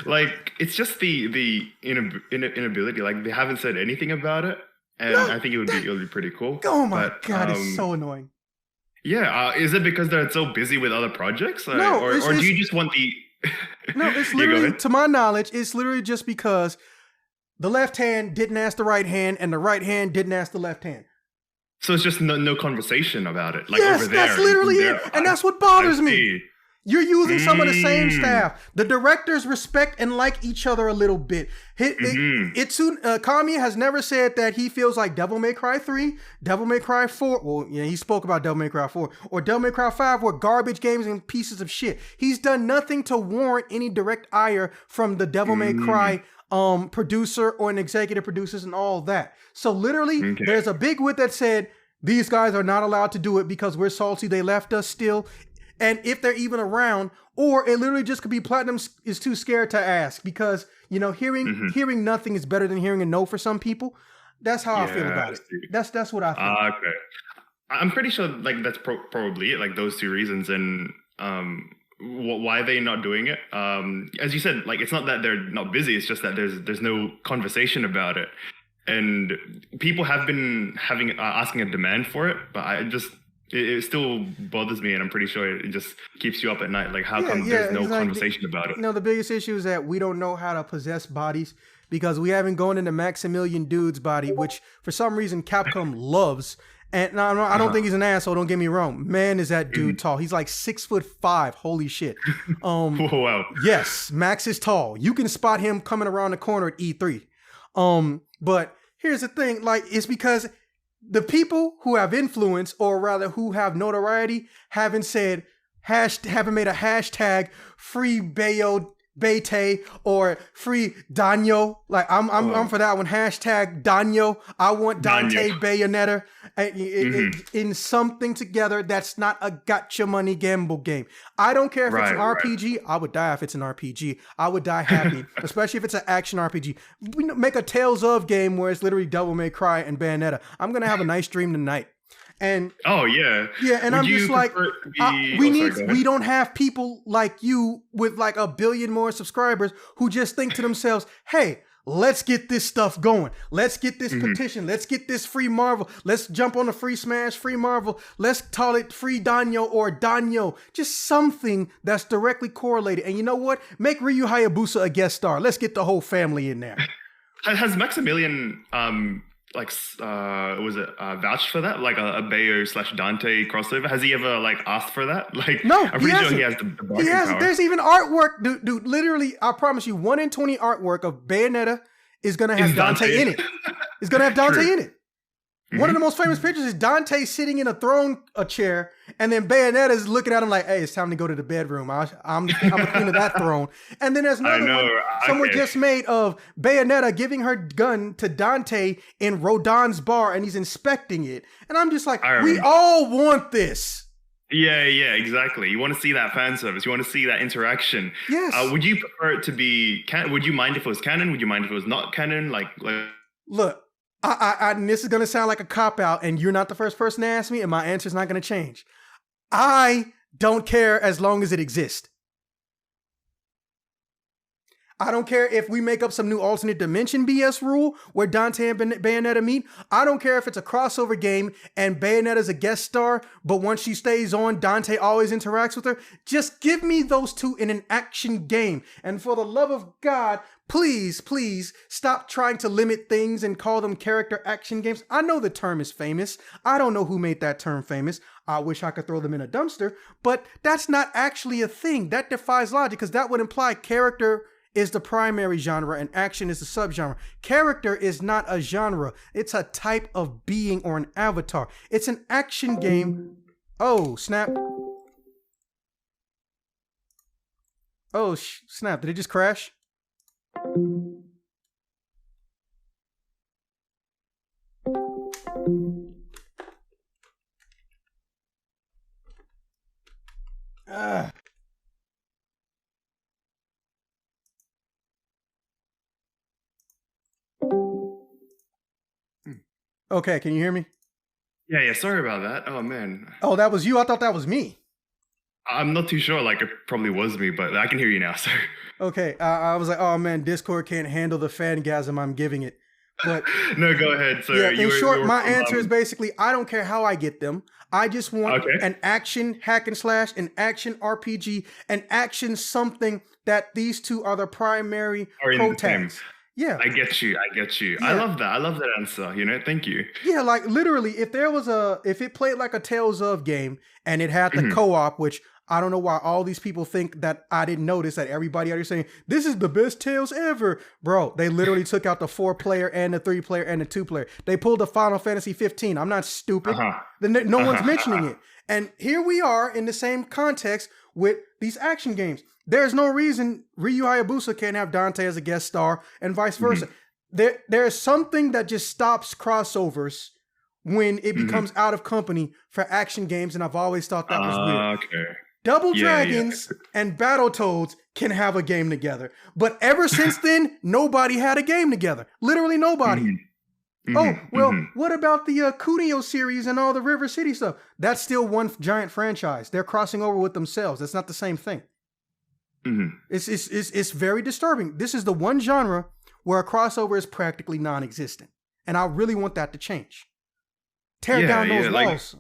Like, it's just the inability. Like, they haven't said anything about it, and I think it would be pretty cool. Oh my God, it's so annoying. Yeah, is it because they're so busy with other projects? No, or do you just want the... No, it's literally, to my knowledge, it's literally just because the left hand didn't ask the right hand, and the right hand didn't ask the left hand. So it's just no conversation about it, like yes, over there. That's literally it, and that's what bothers me. You're using some of the same staff. The directors respect and like each other a little bit. Kamiya has never said that he feels like Devil May Cry 3, Devil May Cry 4, well, yeah, he spoke about Devil May Cry 4, or Devil May Cry 5 were garbage games and pieces of shit. He's done nothing to warrant any direct ire from the Devil May Cry producer or an executive producers and all that. So literally, there's a big wit that said, these guys are not allowed to do it because we're salty they left us still. And if they're even around, or it literally just could be Platinum is too scared to ask because, you know, hearing nothing is better than hearing a no for some people. That's how I feel about it. That's what I think. Okay. I'm pretty sure like that's probably it, like those two reasons. And why are they not doing it? As you said, like it's not that they're not busy. It's just that there's no conversation about it. And people have been asking a demand for it, but it still bothers me, and I'm pretty sure it just keeps you up at night. Like, how come there's no conversation about it? No, the biggest issue is that we don't know how to possess bodies because we haven't gone into Maximilian Dude's body, which for some reason Capcom loves. And I don't think he's an asshole. Don't get me wrong. Man, is that dude tall? He's like 6'5". Holy shit. Wow. Yes, Max is tall. You can spot him coming around the corner at E3. But here's the thing, like, it's because the people who have influence, or rather who have notoriety, haven't made a hashtag free Bayo Bete or free Danyo. Like I'm for that one. Hashtag Danyo. I want Dante Bayonetta in something together that's not a gotcha money gamble game. I don't care if it's an RPG. I would die if it's an RPG. I would die happy, especially if it's an action RPG. We make a Tales of game where it's literally Devil May Cry and Bayonetta. I'm gonna have a nice dream tonight. And and I'm just like, we don't have people like you with like 1 billion more subscribers who just think to themselves, hey, let's get this stuff going. Let's get this petition. Let's get this free Marvel. Let's jump on the free Smash, free Marvel. Let's call it free Danyo or Danyo. Just something that's directly correlated. And you know what? Make Ryu Hayabusa a guest star. Let's get the whole family in there. Has Maximilian vouched for that, like a Bayo / Dante crossover? Has he ever like asked for that? Like, no, I'm pretty sure he has the he hasn't. There's even artwork, dude. Literally, I promise you, 1 in 20 artwork of Bayonetta is gonna have Dante in it. It's gonna have Dante in it. One of the most famous pictures is Dante sitting in a chair, and then Bayonetta is looking at him like, "Hey, it's time to go to the bedroom. I'm the queen of that throne." And then there's another one someone just made of Bayonetta giving her gun to Dante in Rodin's bar, and he's inspecting it. And I'm just like, we all want this. Yeah, exactly. You want to see that fan service. You want to see that interaction. Yes. Would you prefer it to be? Would you mind if it was canon? Would you mind if it was not canon? Like look. And this is going to sound like a cop-out, and you're not the first person to ask me, and my answer is not going to change. I don't care as long as it exists. I don't care if we make up some new alternate dimension BS rule where Dante and Bayonetta meet. I don't care if it's a crossover game and Bayonetta's a guest star, but once she stays on, Dante always interacts with her. Just give me those two in an action game. And for the love of God, please, please stop trying to limit things and call them character action games. I know the term is famous. I don't know who made that term famous. I wish I could throw them in a dumpster, but that's not actually a thing. That defies logic because that would imply character is the primary genre and action is the subgenre. Character is not a genre. It's a type of being or an avatar. It's an action game. Oh, snap. Oh, snap. Did it just crash? Okay, can you hear me? Yeah. Sorry about that. Oh man. Oh, that was you? I thought that was me. I'm not too sure. Like, it probably was me, but I can hear you now. So. Okay, I was like, oh man, Discord can't handle the fangasm I'm giving it. But no, go ahead. So yeah, in short, my answer is basically, I don't care how I get them. I just want an action hack and slash, an action RPG, an action something that these two are the primary protagonists. Yeah. I get you. Yeah. I love that answer. Thank you. Yeah, like literally, if it played like a Tales of game and it had the co-op, which I don't know why all these people think that I didn't notice that everybody out here saying, this is the best Tales ever. Bro, they literally took out the 4-player and the 3-player and the 2-player. They pulled the Final Fantasy 15. I'm not stupid. No one's mentioning it. And here we are in the same context with these action games. There's no reason Ryu Hayabusa can't have Dante as a guest star and vice versa. There's something that just stops crossovers when it becomes out of company for action games, and I've always thought that was weird. Okay. Double Dragons and Battletoads can have a game together. But ever since then, nobody had a game together. Literally nobody. What about the Kunio series and all the River City stuff? That's still one giant franchise. They're crossing over with themselves. That's not the same thing. It's very disturbing. This is the one genre where a crossover is practically non-existent. And I really want that to change. Tear down those walls.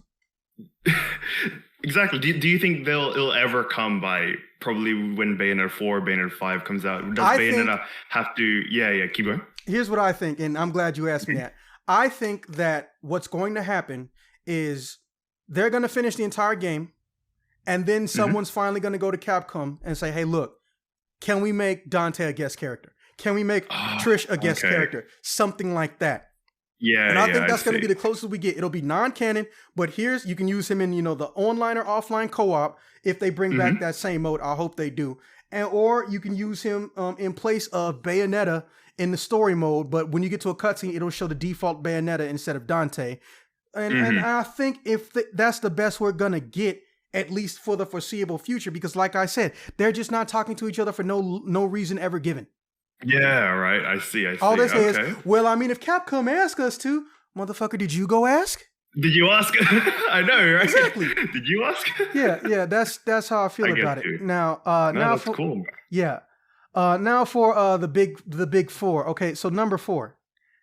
Exactly. Do you think it'll ever come by probably when Bayonetta 4, Bayonetta 5 comes out? Does Bayonetta have to... Yeah, keep going. Here's what I think, and I'm glad you asked me that. I think that what's going to happen is they're going to finish the entire game, and then someone's finally going to go to Capcom and say, hey, look, can we make Dante a guest character? Can we make Trish a guest character? Something like that. Yeah, and I think that's going to be the closest we get. It'll be non-canon, but you can use him in, the online or offline co-op. If they bring back that same mode, I hope they do. Or you can use him in place of Bayonetta in the story mode, but when you get to a cutscene, it'll show the default Bayonetta instead of Dante. And I think if that's the best we're going to get, at least for the foreseeable future, because like I said, they're just not talking to each other for no reason ever given. Yeah, right. I see. All they say is, well, I mean, if Capcom asked us to, motherfucker, did you go ask? Did you ask? I know, right? Exactly. Did you ask? Yeah. That's how I feel about it. Now, that's cool. Yeah. Now for the big four. Okay, so number 4.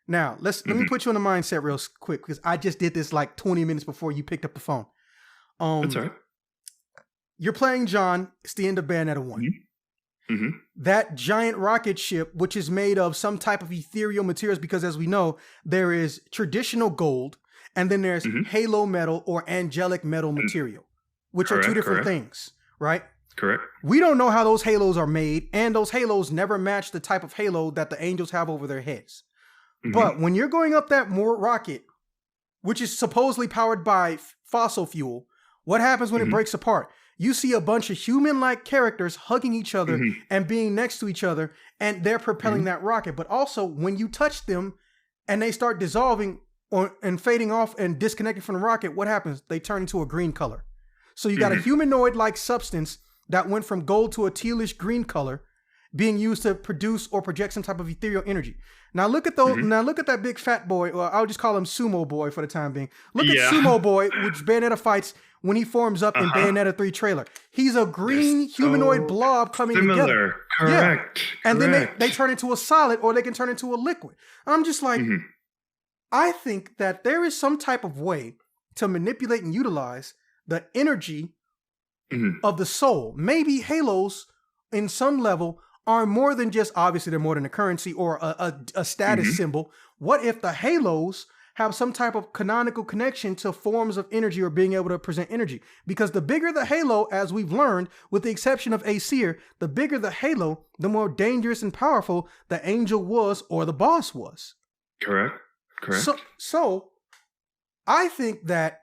Now let me put you in the mindset real quick because I just did this like 20 minutes before you picked up the phone. That's all right. You're playing John. It's the end of Bayonetta 1. That giant rocket ship, which is made of some type of ethereal materials, because as we know, there is traditional gold and then there's halo metal or angelic metal material, which are two different things, right? Correct. We don't know how those halos are made, and those halos never match the type of halo that the angels have over their heads. But when you're going up that rocket, which is supposedly powered by fossil fuel, what happens when it breaks apart? You see a bunch of human-like characters hugging each other and being next to each other, and they're propelling that rocket. But also, when you touch them and they start dissolving and fading off and disconnecting from the rocket, what happens? They turn into a green color. So you got a humanoid-like substance that went from gold to a tealish green color, being used to produce or project some type of ethereal energy. Now look at those. Now look at that big fat boy, or I'll just call him Sumo Boy for the time being. Look at Sumo Boy, which Bayonetta fights when he forms up in Bayonetta 3 trailer. He's a green humanoid blob coming together. Correct. Yeah. And then they turn into a solid, or they can turn into a liquid. I'm just like, I think that there is some type of way to manipulate and utilize the energy of the soul. Maybe halos, in some level, are more than just, obviously they're more than a currency or a status symbol. What if the halos have some type of canonical connection to forms of energy or being able to present energy? Because the bigger the halo, as we've learned, with the exception of Aesir, the bigger the halo, the more dangerous and powerful the angel was or the boss was. Correct. So I think that,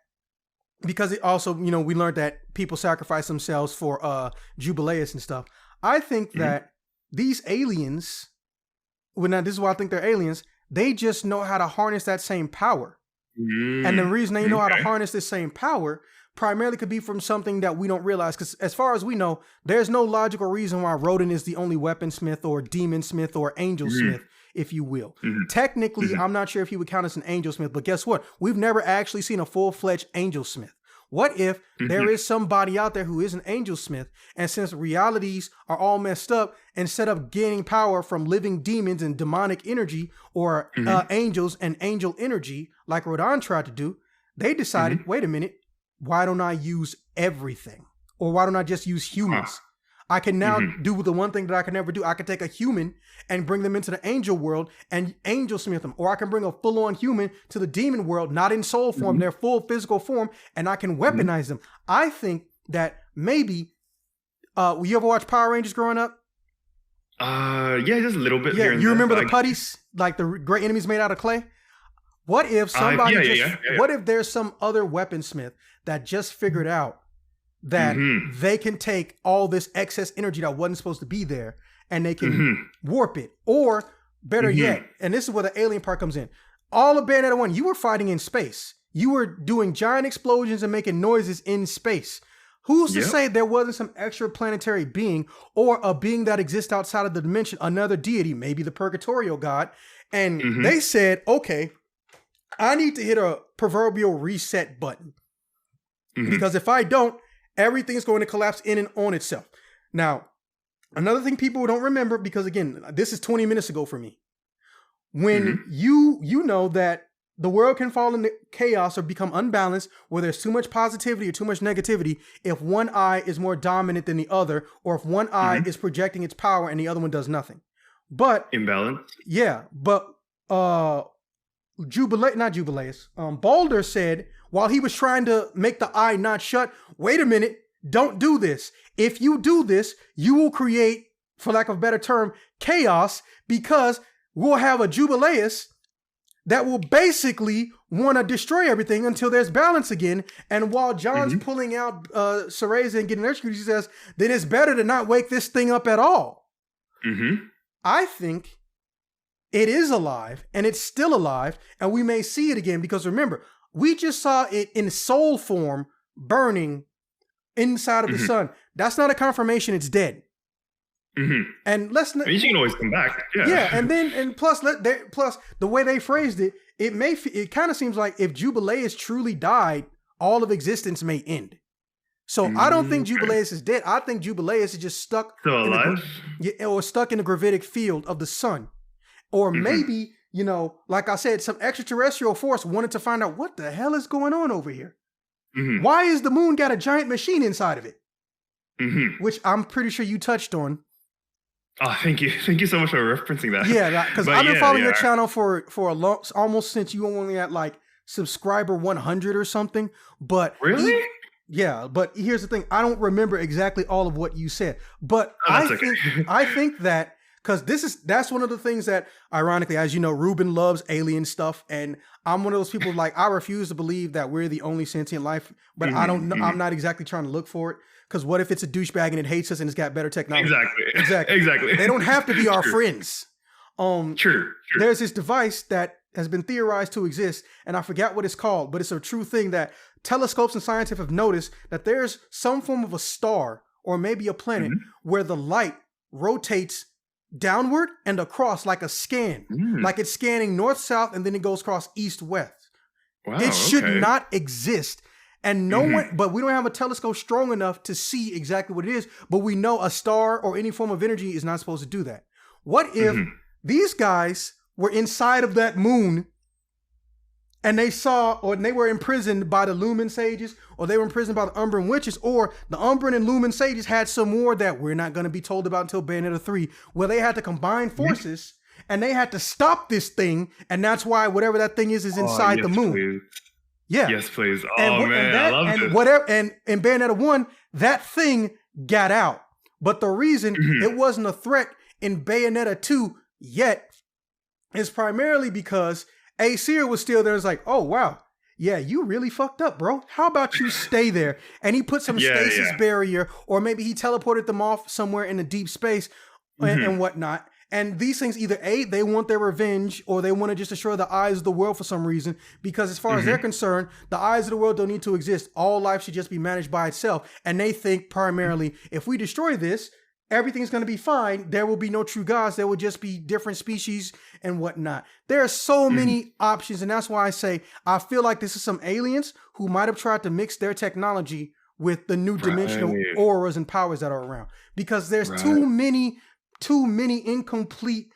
because it also, we learned that people sacrifice themselves for Jubileus and stuff. I think that these aliens, now this is why I think they're aliens, they just know how to harness that same power. And the reason they know how to harness this same power primarily could be from something that we don't realize. Because as far as we know, there's no logical reason why Rodin is the only weaponsmith or demon smith or angel smith, if you will. Technically, I'm not sure if he would count as an angel smith, but guess what? We've never actually seen a full-fledged angel smith. What if there is somebody out there who is an angel smith, and since realities are all messed up, instead of gaining power from living demons and demonic energy or angels and angel energy like Rodin tried to do, they decided, wait a minute, why don't I use everything? Or why don't I just use humans? I can now do the one thing that I can never do. I can take a human and bring them into the angel world and angel smith them. Or I can bring a full-on human to the demon world, not in soul form, their full physical form, and I can weaponize them. I think that maybe, you ever watch Power Rangers growing up? Yeah, just a little bit. Yeah, here and you remember there, the putties, like the great enemies made out of clay? What if somebody what if there's some other weaponsmith that just figured out that they can take all this excess energy that wasn't supposed to be there and they can warp it? Or better yet, and this is where the alien part comes in. All of Bayonetta 1, you were fighting in space. You were doing giant explosions and making noises in space. Who's to say there wasn't some extraplanetary being or a being that exists outside of the dimension, another deity, maybe the Purgatorial God, and they said, okay, I need to hit a proverbial reset button. Because if I don't, everything's going to collapse in and on itself. Now, another thing people don't remember, because again, this is 20 minutes ago for me. When you know that the world can fall into chaos or become unbalanced, where there's too much positivity or too much negativity, if one eye is more dominant than the other, or if one eye is projecting its power and the other one does nothing. But imbalance. Yeah, but Jubileus, Baldur said, while he was trying to make the eye not shut, wait a minute, don't do this. If you do this, you will create, for lack of a better term, chaos, because we'll have a Jubileus that will basically want to destroy everything until there's balance again. And while John's pulling out Cereza and getting executed, he says, then it's better to not wake this thing up at all. I think it is alive, and it's still alive, and we may see it again, because remember, we just saw it in soul form burning inside of the sun. That's not a confirmation it's dead. And let's not. You can always come back. Yeah, and plus the way they phrased it, it kind of seems like if Jubileus truly died, all of existence may end. So I don't think Jubileus is dead. I think Jubileus is just stuck or stuck in the gravitic field of the sun. Or maybe, like I said, some extraterrestrial force wanted to find out what the hell is going on over here. Why is the moon got a giant machine inside of it? Which I'm pretty sure you touched on. Oh, thank you. Thank you so much for referencing that. Yeah, because I've been following your channel for a long, almost since you only at like subscriber 100 or something. But really? But here's the thing. I don't remember exactly all of what you said. But I think that, because that's one of the things that, ironically, as you know, Ruben loves alien stuff, and I'm one of those people, like, I refuse to believe that we're the only sentient life, but I don't know, I'm not exactly trying to look for it, because what if it's a douchebag and it hates us and it's got better technology? Exactly. They don't have to be our friends. True. There's this device that has been theorized to exist, and I forgot what it's called, but it's a true thing that telescopes and scientists have noticed, that there's some form of a star or maybe a planet where the light rotates downward and across like a scan. Like it's scanning north-south and then it goes across east-west. Wow, It should not exist. And no one, but we don't have a telescope strong enough to see exactly what it is. But we know a star or any form of energy is not supposed to do that. What if these guys were inside of that moon and they saw, or they were imprisoned by the Lumen Sages, or they were imprisoned by the Umbran Witches, or the Umbran and Lumen Sages had some more that we're not going to be told about until Bayonetta 3, where they had to combine forces and they had to stop this thing. And that's why whatever that thing is inside the moon. Please. Yeah. Yes, please. Oh, man, I love and this. Whatever, and in Bayonetta 1, that thing got out. But the reason it wasn't a threat in Bayonetta 2 yet is primarily because Aesir was still there. It's like, oh, wow. Yeah, you really fucked up, bro. How about you stay there? And he put some stasis barrier, or maybe he teleported them off somewhere in the deep space and whatnot. And these things either A, they want their revenge, or they want to just destroy the eyes of the world for some reason. Because as far as they're concerned, the eyes of the world don't need to exist. All life should just be managed by itself. And they think primarily, if we destroy this, everything's going to be fine. There will be no true gods. There will just be different species and whatnot. There are so many options. And that's why I say, I feel like this is some aliens who might have tried to mix their technology with the new dimensional auras and powers that are around. Because there's too many incomplete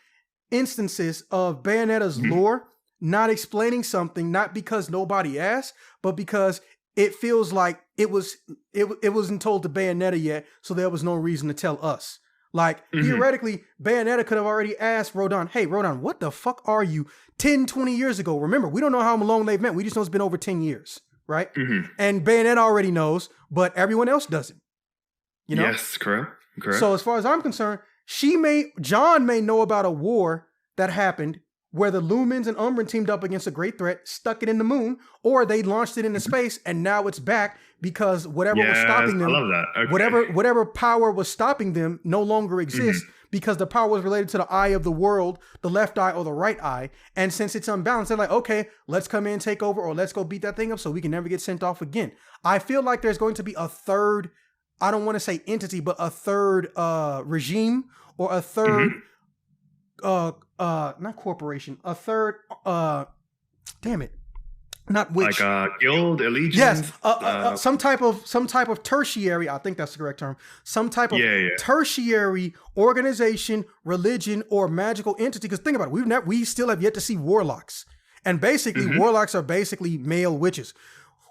instances of Bayonetta's lore not explaining something, not because nobody asked, but because it feels like it wasn't told to Bayonetta yet, so there was no reason to tell us. Like, theoretically, Bayonetta could have already asked Rodin, hey, Rodin, what the fuck are you 10, 20 years ago? Remember, we don't know how long they've met. We just know it's been over 10 years, right? And Bayonetta already knows, but everyone else doesn't. You know? Yes, correct. So as far as I'm concerned, John may know about a war that happened where the Lumens and Umbran teamed up against a great threat, stuck it in the moon, or they launched it into space, and now it's back because whatever was stopping them, I love that. Okay. whatever power was stopping them no longer exists because the power was related to the eye of the world, the left eye or the right eye. And since it's unbalanced, they're like, okay, let's come in, take over, or let's go beat that thing up so we can never get sent off again. I feel like there's going to be a third, I don't want to say entity, but a third regime or a third not corporation, a third damn it, not witch, like guild, allegiance. Yes, some type of tertiary, I think that's the correct term, some type of tertiary organization, religion, or magical entity. Because think about it, we still have yet to see warlocks, and basically warlocks are basically male witches.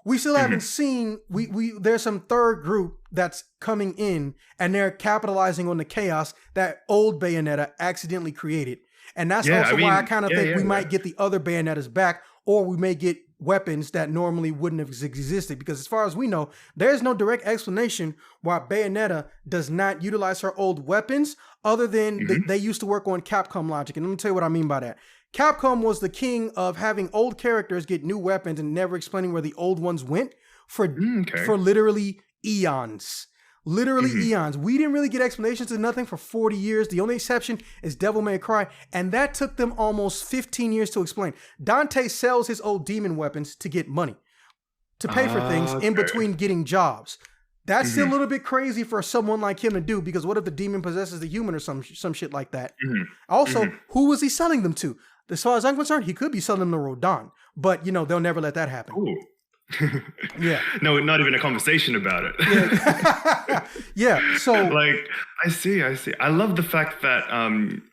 We still haven't seen, there's some third group that's coming in and they're capitalizing on the chaos that old Bayonetta accidentally created. And that's why I kind of think we might get the other Bayonettas back, or we may get weapons that normally wouldn't have existed. Because as far as we know, there's no direct explanation why Bayonetta does not utilize her old weapons other than they used to work on Capcom logic. And let me tell you what I mean by that. Capcom was the king of having old characters get new weapons and never explaining where the old ones went for literally eons. Literally eons. We didn't really get explanations to nothing for 40 years. The only exception is Devil May Cry, and that took them almost 15 years to explain. Dante sells his old demon weapons to get money, to pay for things in between getting jobs. That's still a little bit crazy for someone like him to do, because what if the demon possesses the human or some shit like that? Also, who was he selling them to? As far as I'm concerned, he could be selling them to Rodin, but they'll never let that happen. Ooh. No, not even a conversation about it. So like, I see. I love the fact that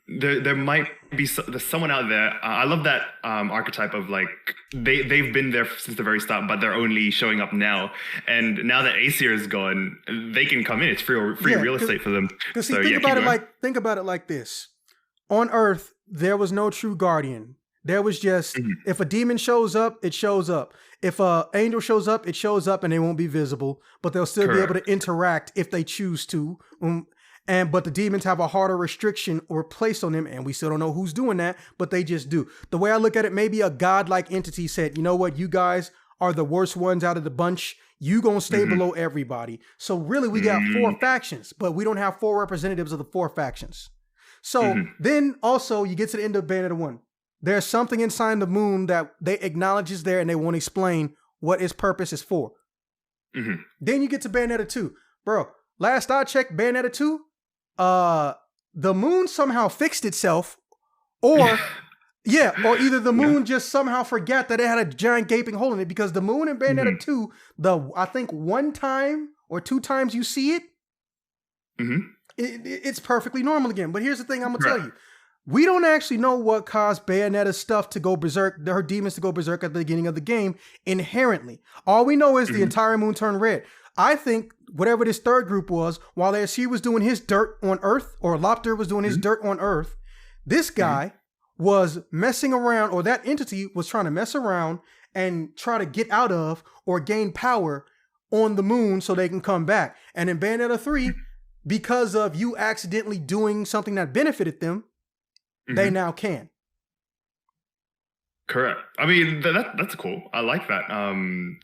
there might be there's someone out there. I love that archetype of like they've been there since the very start, but they're only showing up now. And now that Aesir is gone, they can come in. It's free real estate for them. Because think about it like this: on Earth, there was no true guardian. There was just, if a demon shows up, it shows up. If an angel shows up, it shows up and they won't be visible, but they'll still be able to interact if they choose to. But the demons have a harder restriction or placed on them, and we still don't know who's doing that, but they just do. The way I look at it, maybe a godlike entity said, you know what, you guys are the worst ones out of the bunch. You gonna stay below everybody. So really, we got 4 factions, but we don't have 4 representatives of the 4 factions. So then also you get to the end of Bayonetta 1. There's something inside the moon that they acknowledge is there and they won't explain what its purpose is for. Then you get to Bayonetta 2. Bro, last I checked, Bayonetta 2, the moon somehow fixed itself, or or either the moon just somehow forgot that it had a giant gaping hole in it, because the moon in Bayonetta 2, I think one time or two times you see it, it's perfectly normal again. But here's the thing I'm going to tell you. We don't actually know what caused Bayonetta's stuff to go berserk, her demons to go berserk at the beginning of the game inherently. All we know is the entire moon turned red. I think whatever this third group was, while she was doing his dirt on Earth, or Lopter was doing his dirt on Earth, this guy was messing around, or that entity was trying to mess around and try to get out of or gain power on the moon so they can come back. And in Bayonetta 3, because of you accidentally doing something that benefited them, they now can. Correct. I mean, that's cool. I like that.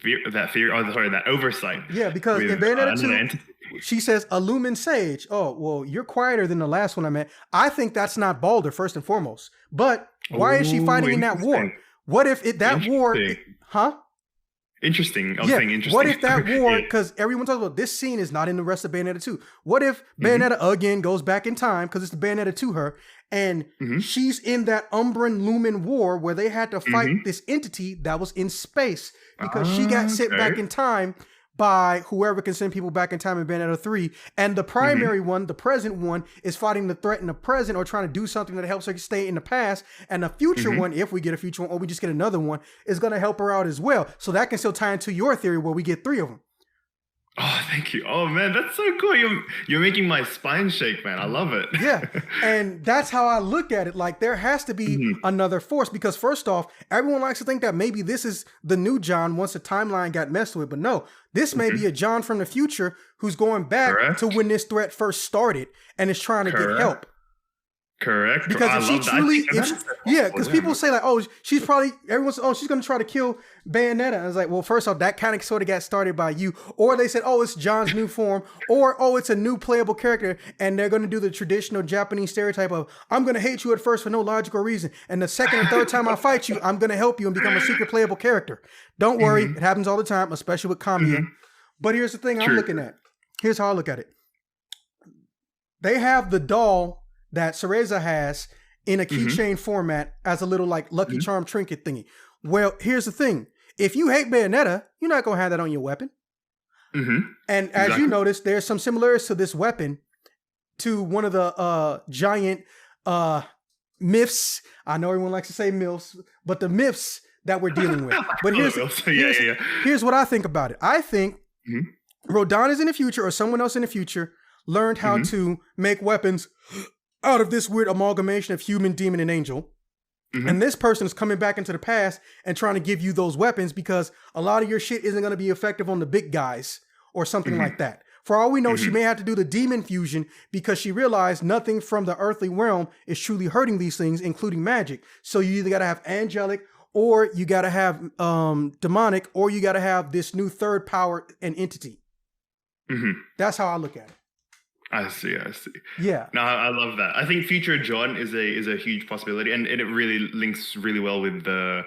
That oversight. Yeah, because in Bayonetta 2, she says, a lumen sage. Oh, well, you're quieter than the last one I met. I think that's not Baldur, first and foremost. But why is she fighting in that war? What if that war... Interesting. I was saying interesting. What if that war, because everyone talks about this scene is not in the rest of Bayonetta 2. What if Bayonetta again goes back in time, because it's the Bayonetta 2 her, and she's in that Umbran Lumen war where they had to fight this entity that was in space, because she got sent back in time by whoever can send people back in time in Bayonetta 3. And the primary one, the present one, is fighting the threat in the present, or trying to do something that helps her stay in the past. And the future one, if we get a future one, or we just get another one, is going to help her out as well. So that can still tie into your theory where we get 3 of them. Oh, thank you. Oh, man, that's so cool. You're making my spine shake, man. I love it. Yeah, and that's how I look at it. Like, there has to be another force, because first off, everyone likes to think that maybe this is the new John once the timeline got messed with. But no, this may be a John from the future who's going back to when this threat first started and is trying to get help. Correct. Because if she truly, because people say like, oh, she's probably, everyone's, oh, she's going to try to kill Bayonetta. I was like, well, first off, that kind of sort of got started by you. Or they said, oh, it's John's new form. Or, oh, it's a new playable character. And they're going to do the traditional Japanese stereotype of, I'm going to hate you at first for no logical reason. And the second and third time I fight you, I'm going to help you and become a secret playable character. Don't worry. It happens all the time, especially with Kamiya. But here's the thing I'm looking at. Here's how I look at it. They have the doll that Cereza has in a keychain format as a little like Lucky Charm trinket thingy. Well, here's the thing. If you hate Bayonetta, you're not going to have that on your weapon. And as you notice, there's some similarities to this weapon to one of the giant myths. I know everyone likes to say myths, but the myths that we're dealing with. But here's what I think about it. I think Rodin is in the future, or someone else in the future learned how to make weapons out of this weird amalgamation of human, demon, and angel. And this person is coming back into the past and trying to give you those weapons, because a lot of your shit isn't going to be effective on the big guys or something like that. For all we know, she may have to do the demon fusion, because she realized nothing from the earthly realm is truly hurting these things, including magic. So you either got to have angelic, or you got to have demonic, or you got to have this new third power and entity. That's how I look at it. I see. Yeah. No, I love that. I think future John is a huge possibility, and it really links really well with the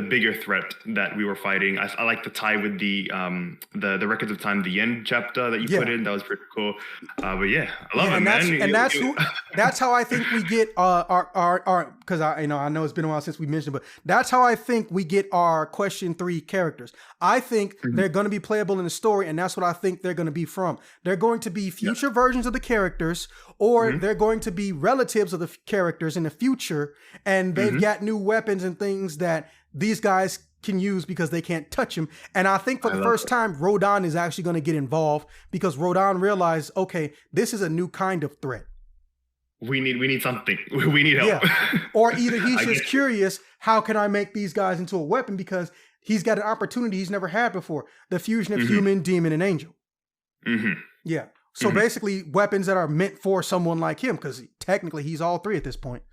bigger threat that we were fighting. I like the tie with the Records of Time, the end chapter that you put in. That was pretty cool. But yeah, I love it, man. And that's how I think we get our because I know it's been a while since we mentioned, but that's how I think we get our question 3 characters. I think they're going to be playable in the story, and that's what I think they're going to be from. They're going to be future versions of the characters, or they're going to be relatives of the characters in the future, and they've got new weapons and things that these guys can use because they can't touch him. And I think for the first time, Rodin is actually going to get involved, because Rodin realized, okay, this is a new kind of threat. We need something. We need help. Yeah. Or either he's just curious, how can I make these guys into a weapon? Because he's got an opportunity he's never had before. The fusion of human, demon, and angel. Yeah. So basically weapons that are meant for someone like him, because technically he's all 3 at this point.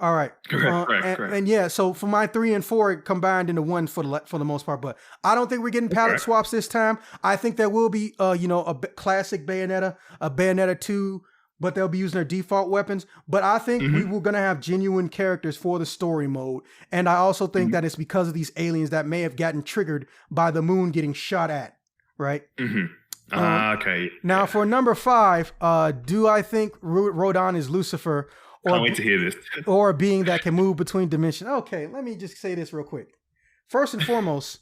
All right. Correct. And yeah, so for my 3 and 4 combined into 1 for the most part, but I don't think we're getting palette swaps this time. I think there will be a classic Bayonetta, a Bayonetta 2, but they'll be using their default weapons. But I think we're going to have genuine characters for the story mode. And I also think that it's because of these aliens that may have gotten triggered by the moon getting shot at, right? Okay. Now, for number 5, do I think Rodin is Lucifer, Can't wait to hear this. or a being that can move between dimensions? Okay, let me just say this real quick. First and foremost,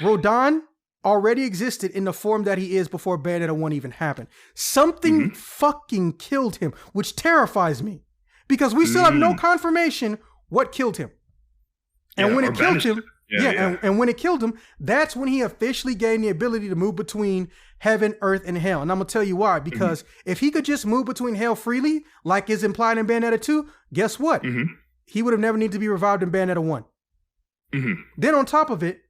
Rodin already existed in the form that he is before Bayonetta 1 even happened. Something fucking killed him, which terrifies me, because we still have no confirmation what killed him. And when it killed him, and when it killed him, that's when he officially gained the ability to move between heaven, earth, and hell. And I'm going to tell you why. Because if he could just move between hell freely, like is implied in Bayonetta 2, guess what? He would have never needed to be revived in Bayonetta 1. Then on top of it,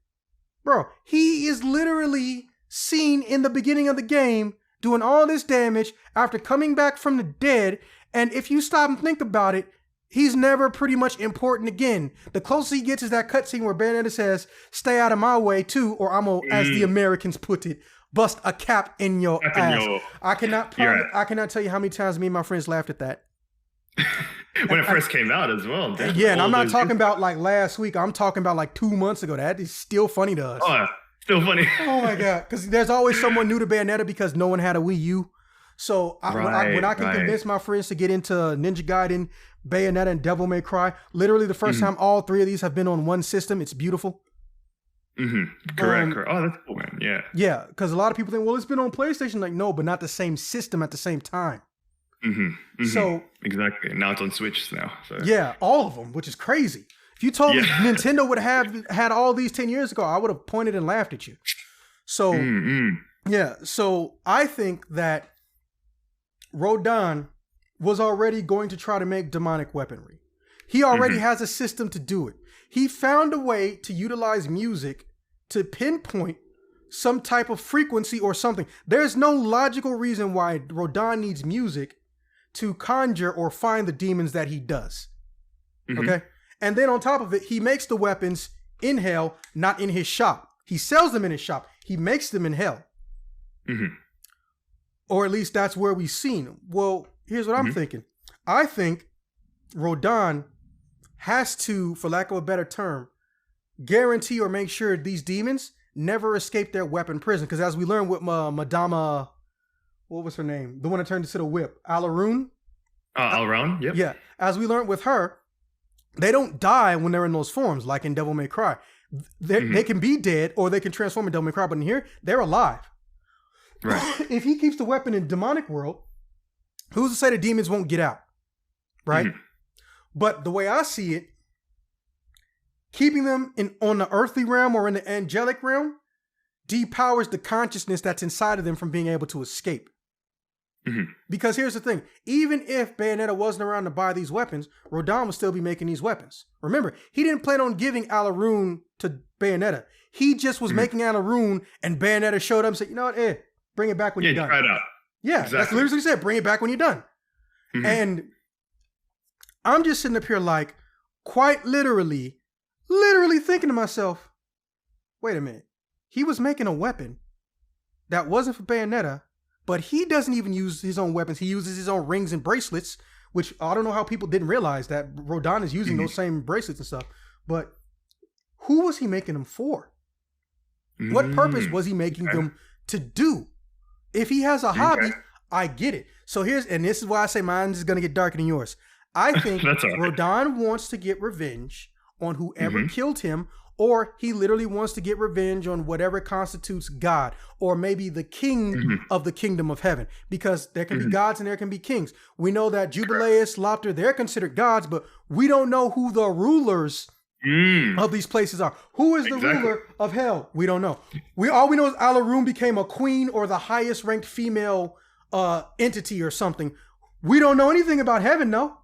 bro, he is literally seen in the beginning of the game doing all this damage after coming back from the dead. And if you stop and think about it, he's never pretty much important again. The closest he gets is that cutscene where Bayonetta says, "Stay out of my way too, or I'm gonna, as the Americans put it, bust a cap in your ass." I cannot tell you how many times me and my friends laughed at that. When it first came out as well. Yeah, and I'm not talking about like last week. I'm talking about like 2 months ago. That is still funny to us. Oh, still funny. Oh my God. Because there's always someone new to Bayonetta because no one had a Wii U. So when I can convince my friends to get into Ninja Gaiden, Bayonetta, and Devil May Cry, literally the first time all 3 of these have been on one system, it's beautiful. Correct. Oh, that's cool, man. Yeah. Yeah, because a lot of people think, well, it's been on PlayStation. Like, no, but not the same system at the same time. So exactly. Now it's on Switch now. So. Yeah, all of them, which is crazy. If you told me Nintendo would have had all these 10 years ago, I would have pointed and laughed at you. So yeah, so I think that Rodin was already going to try to make demonic weaponry. He already has a system to do it. He found a way to utilize music to pinpoint some type of frequency or something. There's no logical reason why Rodin needs music to conjure or find the demons that he does. Okay? And then on top of it, he makes the weapons in hell, not in his shop. He sells them in his shop. He makes them in hell. Or at least that's where we've seen them. Well, here's what I'm thinking. I think Rodin has to, for lack of a better term, guarantee or make sure these demons never escape their weapon prison. Because as we learned with Madama, what was her name? The one that turned into the whip. Alaroon? Alaroon, yep. Yeah. As we learned with her, they don't die when they're in those forms, like in Devil May Cry. They can be dead or they can transform in Devil May Cry, but in here, they're alive. Right. If he keeps the weapon in demonic world, who's to say the demons won't get out? Right? But the way I see it, keeping them on the earthly realm or in the angelic realm depowers the consciousness that's inside of them from being able to escape. Because here's the thing, even if Bayonetta wasn't around to buy these weapons, Rodin would still be making these weapons. Remember, he didn't plan on giving Alaroon to Bayonetta. He just was making Alaroon, and Bayonetta showed up and said, you know what, bring it back when you're done. Try it out. Yeah, exactly. That's literally what he said, bring it back when you're done. And I'm just sitting up here like, quite literally thinking to myself, wait a minute. He was making a weapon that wasn't for Bayonetta, but he doesn't even use his own weapons. He uses his own rings and bracelets, which I don't know how people didn't realize that Rodin is using those same bracelets and stuff. But who was he making them for? What purpose was he making them to do? If he has a hobby, I get it. So this is why I say mine is going to get darker than yours. I think Rodin wants to get revenge on whoever killed him, or he literally wants to get revenge on whatever constitutes God, or maybe the king of the kingdom of heaven, because there can be gods and there can be kings. We know that Jubileus, Lopter, they're considered gods, but we don't know who the rulers of these places are. Who is the ruler of hell? We don't know. All we know is Alaroon became a queen or the highest ranked female entity or something. We don't know anything about heaven, though.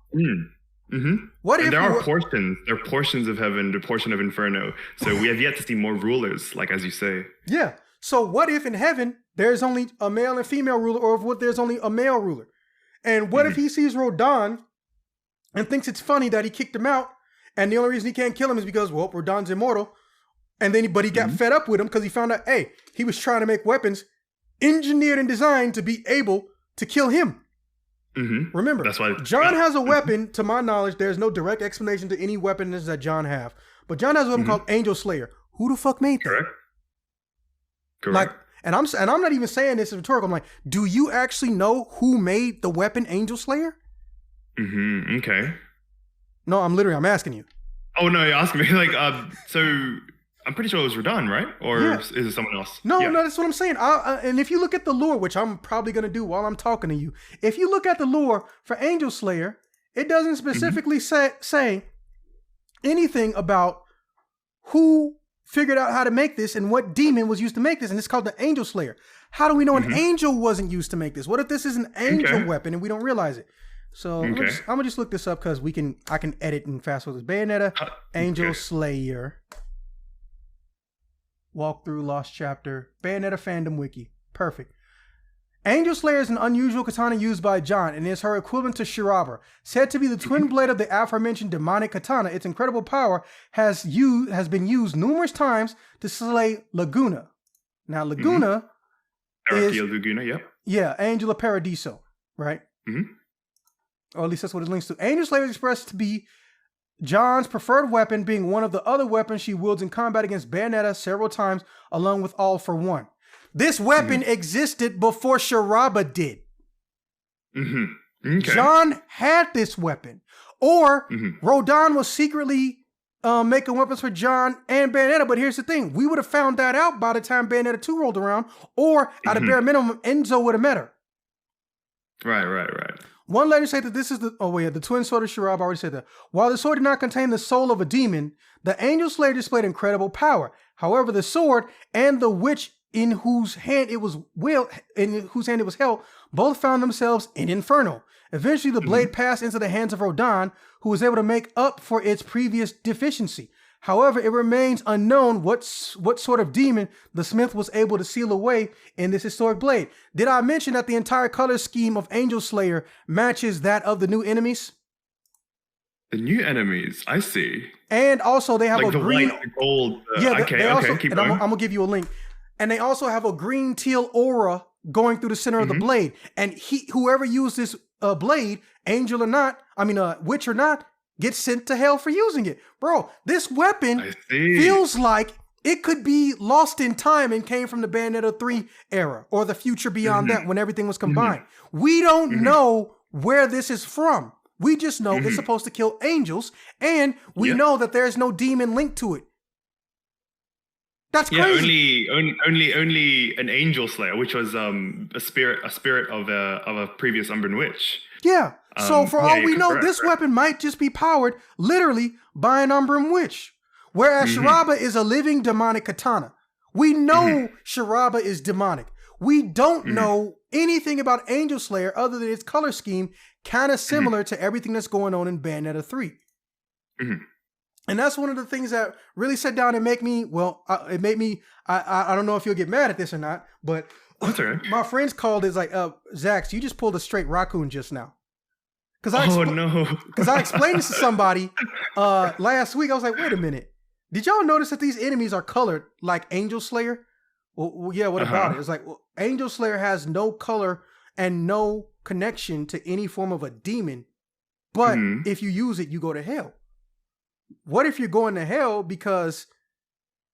What if there are portions of heaven, the portion of inferno. So we have yet to see more rulers, like as you say. Yeah. So what if in heaven there's only a male and female ruler, or what there's only a male ruler? And what if he sees Rodin and thinks it's funny that he kicked him out, and the only reason he can't kill him is because, well, Rodin's immortal. And then but he got fed up with him because he found out, hey, he was trying to make weapons engineered and designed to be able to kill him. Remember, that's why John has a weapon. To my knowledge, there's no direct explanation to any weapons that John have, but John has a weapon called Angel Slayer. Who the fuck made that? Correct. Like, And I'm not even saying this is rhetorical. I'm like, do you actually know who made the weapon Angel Slayer? Mm-hmm. Okay. No, I'm asking you. Oh no, you're asking me like so I'm pretty sure it was Rodin, right? Or is it someone else? No, that's what I'm saying. And if you look at the lore, which I'm probably going to do while I'm talking to you, if you look at the lore for Angel Slayer, it doesn't specifically say anything about who figured out how to make this and what demon was used to make this. And it's called the Angel Slayer. How do we know an angel wasn't used to make this? What if this is an angel weapon and we don't realize it? So I'm gonna just look this up because I can edit and fast forward this. Bayonetta, Angel Slayer. Walkthrough, Lost Chapter, Bayonetta Fandom Wiki. Perfect. Angel Slayer is an unusual katana used by John and is her equivalent to Shiraba. Said to be the twin blade of the aforementioned demonic katana, its incredible power has been used numerous times to slay Laguna. Now, Laguna is... Laguna, yep. Yeah, Angel of Paradiso, right? Mm-hmm. Or at least that's what it links to. Angel Slayer is expressed to be John's preferred weapon, being one of the other weapons she wields in combat against Bayonetta several times, along with All for One. This weapon existed before Shiraba did. Okay. John had this weapon. Or Rodin was secretly making weapons for John and Bayonetta. But here's the thing. We would have found that out by the time Bayonetta 2 rolled around. Or at a bare minimum, Enzo would have met her. Right. One legend says that this is the twin sword of Shirab. I already said that. While the sword did not contain the soul of a demon, the Angel Slayer displayed incredible power. However, the sword and the witch in whose hand it was held, both found themselves in Inferno. Eventually, the blade passed into the hands of Rodin, who was able to make up for its previous deficiency. However, it remains unknown what sort of demon the smith was able to seal away in this historic blade. Did I mention that the entire color scheme of Angel Slayer matches that of the new enemies? The new enemies, I see. And also they have like a green... white, the gold. Okay, keep going. I'm going to give you a link. And they also have a green teal aura going through the center of the blade. And whoever used this blade, angel or not, witch or not, gets sent to hell for using it. Bro, this weapon feels like it could be lost in time and came from the Bayonetta 3 era or the future beyond that when everything was combined. We don't know where this is from. We just know it's supposed to kill angels, and we know that there's no demon linked to it. That's crazy. Only an angel slayer, which was a spirit of a previous Umbran witch. Yeah. So for all we know, this weapon might just be powered literally by an Umbran witch. Whereas Shiraba is a living demonic katana. We know Shiraba is demonic. We don't know anything about Angel Slayer other than its color scheme, kind of similar to everything that's going on in Bayonetta 3. And that's one of the things that really sat down and make me, I don't know if you'll get mad at this or not, but my friends called it like, Zax, you just pulled a straight Rakunx just now. Because I explained this to somebody last week. I was like, wait a minute. Did y'all notice that these enemies are colored like Angel Slayer? Well, yeah, what about it? It's like, Angel Slayer has no color and no connection to any form of a demon. But if you use it, you go to hell. What if you're going to hell because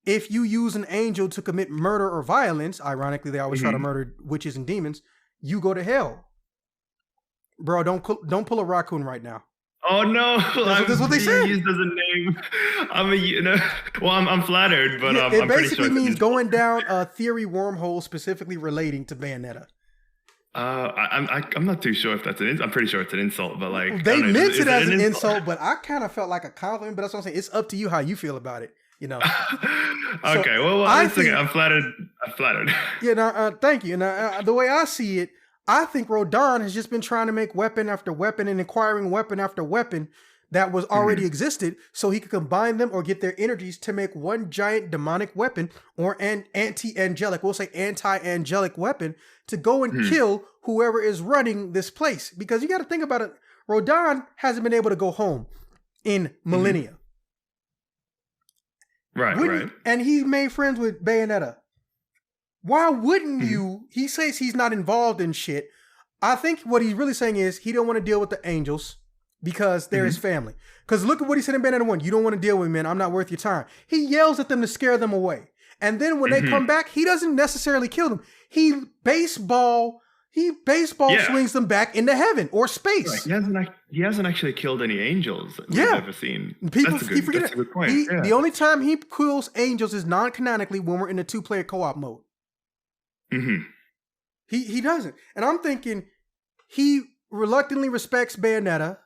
if you use an angel to commit murder or violence, ironically, they always try to murder witches and demons, you go to hell. Bro, don't pull a Rakunx right now. Oh no! That's what they said. Used as a name. I'm flattered, but it I'm basically pretty sure means going down a theory wormhole specifically relating to Bayonetta. I'm not too sure if that's an insult. I'm pretty sure it's an insult, but like they meant it as an insult, but I kind of felt like a compliment. But that's what I'm saying. It's up to you how you feel about it. You know. Okay. So I'm flattered. I'm flattered. Yeah. Now, thank you. Now, the way I see it, I think Rodin has just been trying to make weapon after weapon and acquiring weapon after weapon that was already existed, so he could combine them or get their energies to make one giant demonic weapon or an anti-angelic weapon to go and kill whoever is running this place. Because you got to think about it. Rodin hasn't been able to go home in millennia. Right. And he made friends with Bayonetta. Why wouldn't you? He says he's not involved in shit. I think what he's really saying is he don't want to deal with the angels because they're his family. Because look at what he said in Bayonetta 1. You don't want to deal with me, man. I'm not worth your time. He yells at them to scare them away. And then when they come back, he doesn't necessarily kill them. He baseball swings them back into heaven or space. Right. He hasn't actually killed any angels that we've ever seen. That's a good point. The only time he kills angels is non-canonically when we're in a 2-player co-op mode. He doesn't. And I'm thinking he reluctantly respects Bayonetta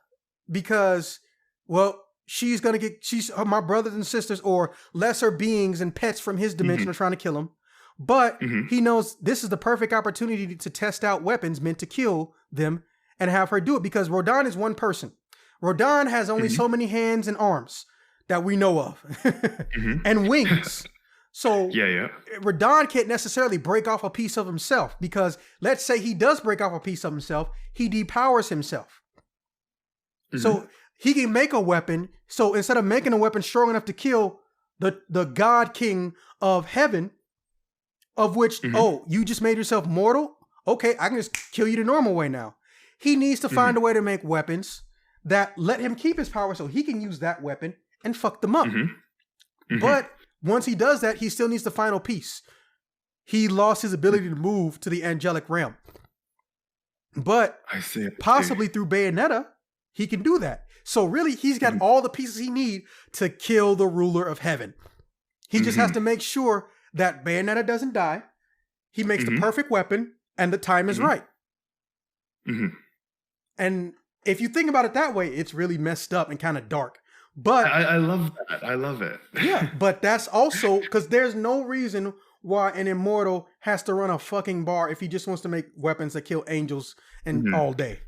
because, well, she's my brothers and sisters or lesser beings and pets from his dimension are trying to kill him. But he knows this is the perfect opportunity to test out weapons meant to kill them and have her do it because Rodin is one person. Rodin has only so many hands and arms that we know of and wings. So Rodin can't necessarily break off a piece of himself because let's say he does break off a piece of himself, he depowers himself. So he can make a weapon. So instead of making a weapon strong enough to kill the God King of heaven, of which, you just made yourself mortal? Okay, I can just kill you the normal way now. He needs to find a way to make weapons that let him keep his power so he can use that weapon and fuck them up. But once he does that, he still needs the final piece. He lost his ability to move to the angelic realm. But possibly through Bayonetta, he can do that. So really, he's got all the pieces he needs to kill the ruler of heaven. He just has to make sure that Bayonetta doesn't die. He makes the perfect weapon and the time is right. And if you think about it that way, it's really messed up and kind of dark. But I love that. I love it. Yeah, but that's also because there's no reason why an immortal has to run a fucking bar if he just wants to make weapons that kill angels and all day.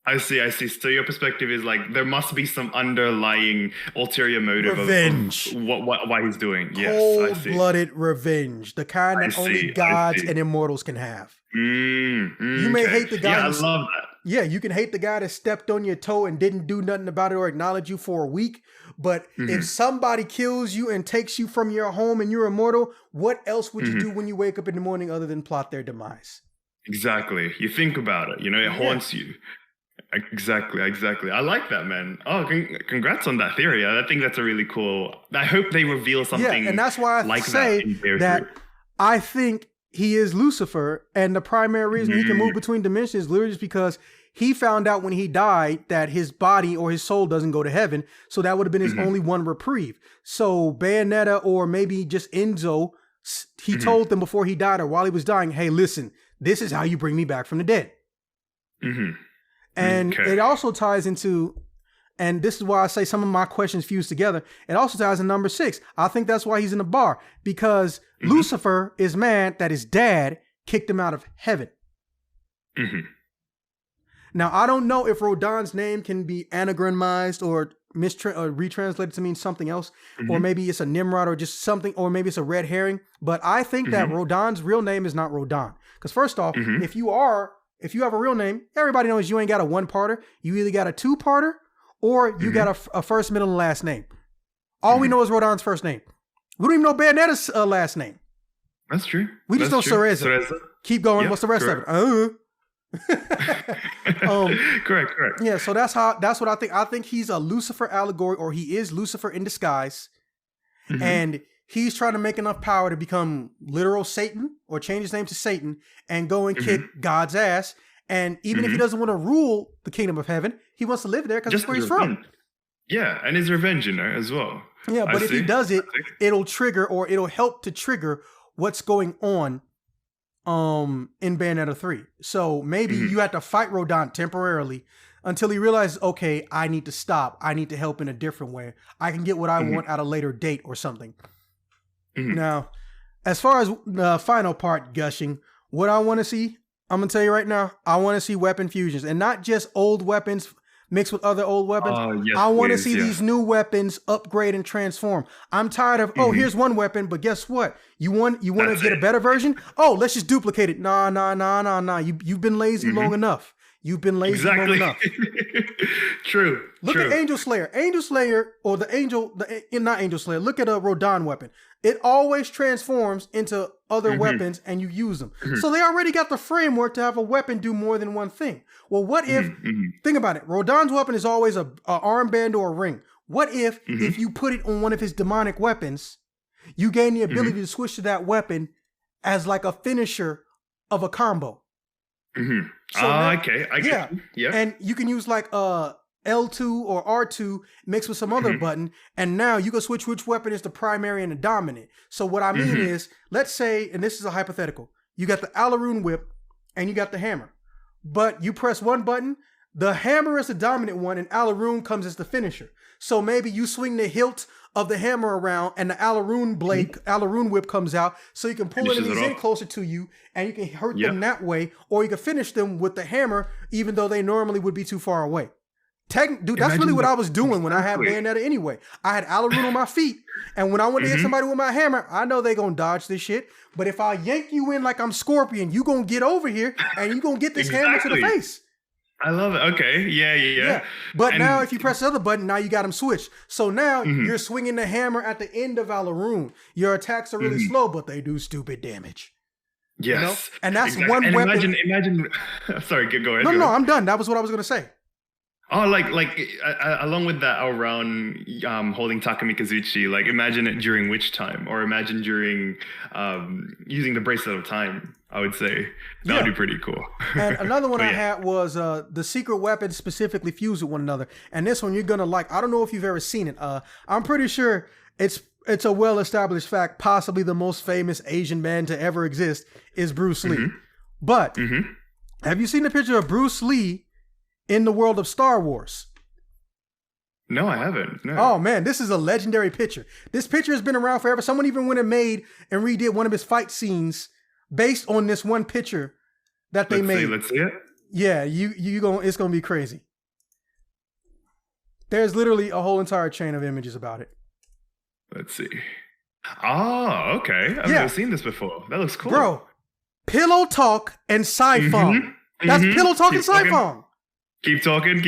I see. So your perspective is like there must be some underlying ulterior motive revenge. Of why he's doing. Yes, cold-blooded revenge, the kind that only gods and immortals can have. You may hate the guy. Yeah, I love that. Yeah, you can hate the guy that stepped on your toe and didn't do nothing about it or acknowledge you for a week. But if somebody kills you and takes you from your home and you're immortal, what else would you do when you wake up in the morning other than plot their demise? Exactly. You think about it. It haunts you. Exactly. I like that, man. Oh, congrats on that theory. I think that's a really cool. I hope they reveal something. Yeah, and that's why I say that I think he is Lucifer, and the primary reason he can move between dimensions is literally just because he found out when he died that his body or his soul doesn't go to heaven, so that would have been his only one reprieve. So Bayonetta or maybe just Enzo, he told them before he died or while he was dying, hey, listen, this is how you bring me back from the dead. And it also ties into, and this is why I say some of my questions fuse together. It also ties in number 6. I think that's why he's in the bar, because Lucifer is mad that his dad kicked him out of heaven. Now, I don't know if Rodin's name can be anagramized or retranslated to mean something else, or maybe it's a Nimrod or just something, or maybe it's a red herring. But I think that Rodin's real name is not Rodin. Because first off, if you have a real name, everybody knows you ain't got a 1-parter. You either got a 2-parter or you got a first, middle, and last name. All we know is Rodin's first name. We don't even know Bayonetta's last name. That's true. We just know Cereza. Keep going. Yep, what's the rest of it? Correct. Yeah, so that's what I think. I think he's a Lucifer allegory, or he is Lucifer in disguise. And he's trying to make enough power to become literal Satan or change his name to Satan and go and kick God's ass. And even if he doesn't want to rule the kingdom of heaven, he wants to live there because that's where he's from. Yeah, and his revenge, as well. Yeah, but if he does it, it'll trigger, or it'll help to trigger what's going on in Bayonetta 3. So maybe you have to fight Rodin temporarily until he realizes, okay, I need to stop. I need to help in a different way. I can get what I want at a later date or something. Now, as far as the final part, gushing, what I want to see, I'm going to tell you right now, I want to see weapon fusions, and not just old weapons mixed with other old weapons. I want to see these new weapons upgrade and transform. I'm tired of, here's one weapon, but guess what? You want to get a better version? Oh, let's just duplicate it. Nah. You've been lazy long enough. You've been lazy long enough. True. Look at Angel Slayer. Angel Slayer, or not Angel Slayer. Look at a Rodin weapon. It always transforms into other weapons and you use them. So they already got the framework to have a weapon do more than one thing. Well, what if, think about it, Rodin's weapon is always a armband or a ring. What if you put it on one of his demonic weapons, you gain the ability to switch to that weapon as like a finisher of a combo. Mm-hmm. So now, okay. I get you. Yeah. And you can use like L2 or R2 mixed with some other button, and now you can switch which weapon is the primary and the dominant. So what I mean is, let's say, and this is a hypothetical, you got the Alaroon whip and you got the hammer, but you press one button, the hammer is the dominant one and Alaroon comes as the finisher. So maybe you swing the hilt of the hammer around and the Alaroon blade, Alaroon whip comes out, so you can pull enemies in closer to you and you can hurt them that way, or you can finish them with the hammer even though they normally would be too far away. Dude, that's really what I was doing when I had Bayonetta anyway. I had Alaroon on my feet, and when I went to hit somebody with my hammer, I know they gonna dodge this shit, but if I yank you in like I'm Scorpion, you gonna get over here and you gonna get this hammer to the face. I love it. Okay. Yeah. But now if you press the other button, now you got them switched. So now you're swinging the hammer at the end of Alaroon. Your attacks are really slow, but they do stupid damage. Yes. You know? And that's one and weapon. Imagine. Sorry, go ahead. No, I'm done. That was what I was going to say. Oh, along with that around holding Takumi Kazuchi, like imagine it during Witch Time, or imagine during using the Bracelet of Time. I would say that would be pretty cool. And another one I had was the secret weapons specifically fused with one another. And this one you're gonna like. I don't know if you've ever seen it. I'm pretty sure it's a well-established fact. Possibly the most famous Asian man to ever exist is Bruce Lee. But have you seen a picture of Bruce Lee in the world of Star Wars? No, I haven't. No. Oh man, this is a legendary picture. This picture has been around forever. Someone even went and made and redid one of his fight scenes based on this one picture that they made. Let's see it. Yeah, it's gonna be crazy. There's literally a whole entire chain of images about it. Let's see. Oh, okay. I've never seen this before. That looks cool. Bro, Pillow Talk and Sci-Fong. That's Pillow Talk and Sci-Fong. Keep talking.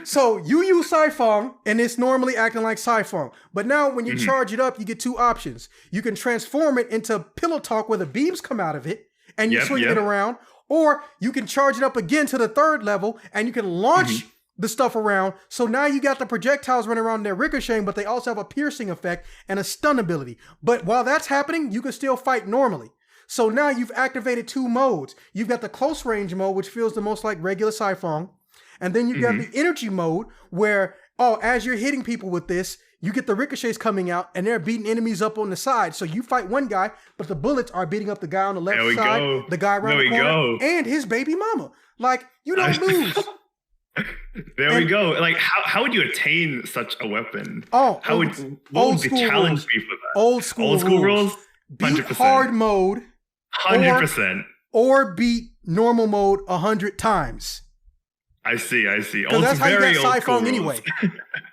So you use Sci-Fong, and it's normally acting like Sci-Fong. But now when you charge it up, you get two options. You can transform it into Pillow Talk where the beams come out of it, and you swing it around. Or you can charge it up again to the third level, and you can launch the stuff around. So now you got the projectiles running around there ricocheting, but they also have a piercing effect and a stun ability. But while that's happening, you can still fight normally. So now you've activated two modes. You've got the close range mode, which feels the most like regular Sci-Fong. And then you've got the energy mode where, as you're hitting people with this, you get the ricochets coming out and they're beating enemies up on the side. So you fight one guy, but the bullets are beating up the guy on the left side, the guy around the corner, and his baby mama. Like, you don't lose. There we go. Like, how would you attain such a weapon? What would the challenge be for that? Old school rules. 100%. Beat hard mode. 100%. Or beat normal mode 100 times. I see. Because that's how you got Sci-Fong anyway.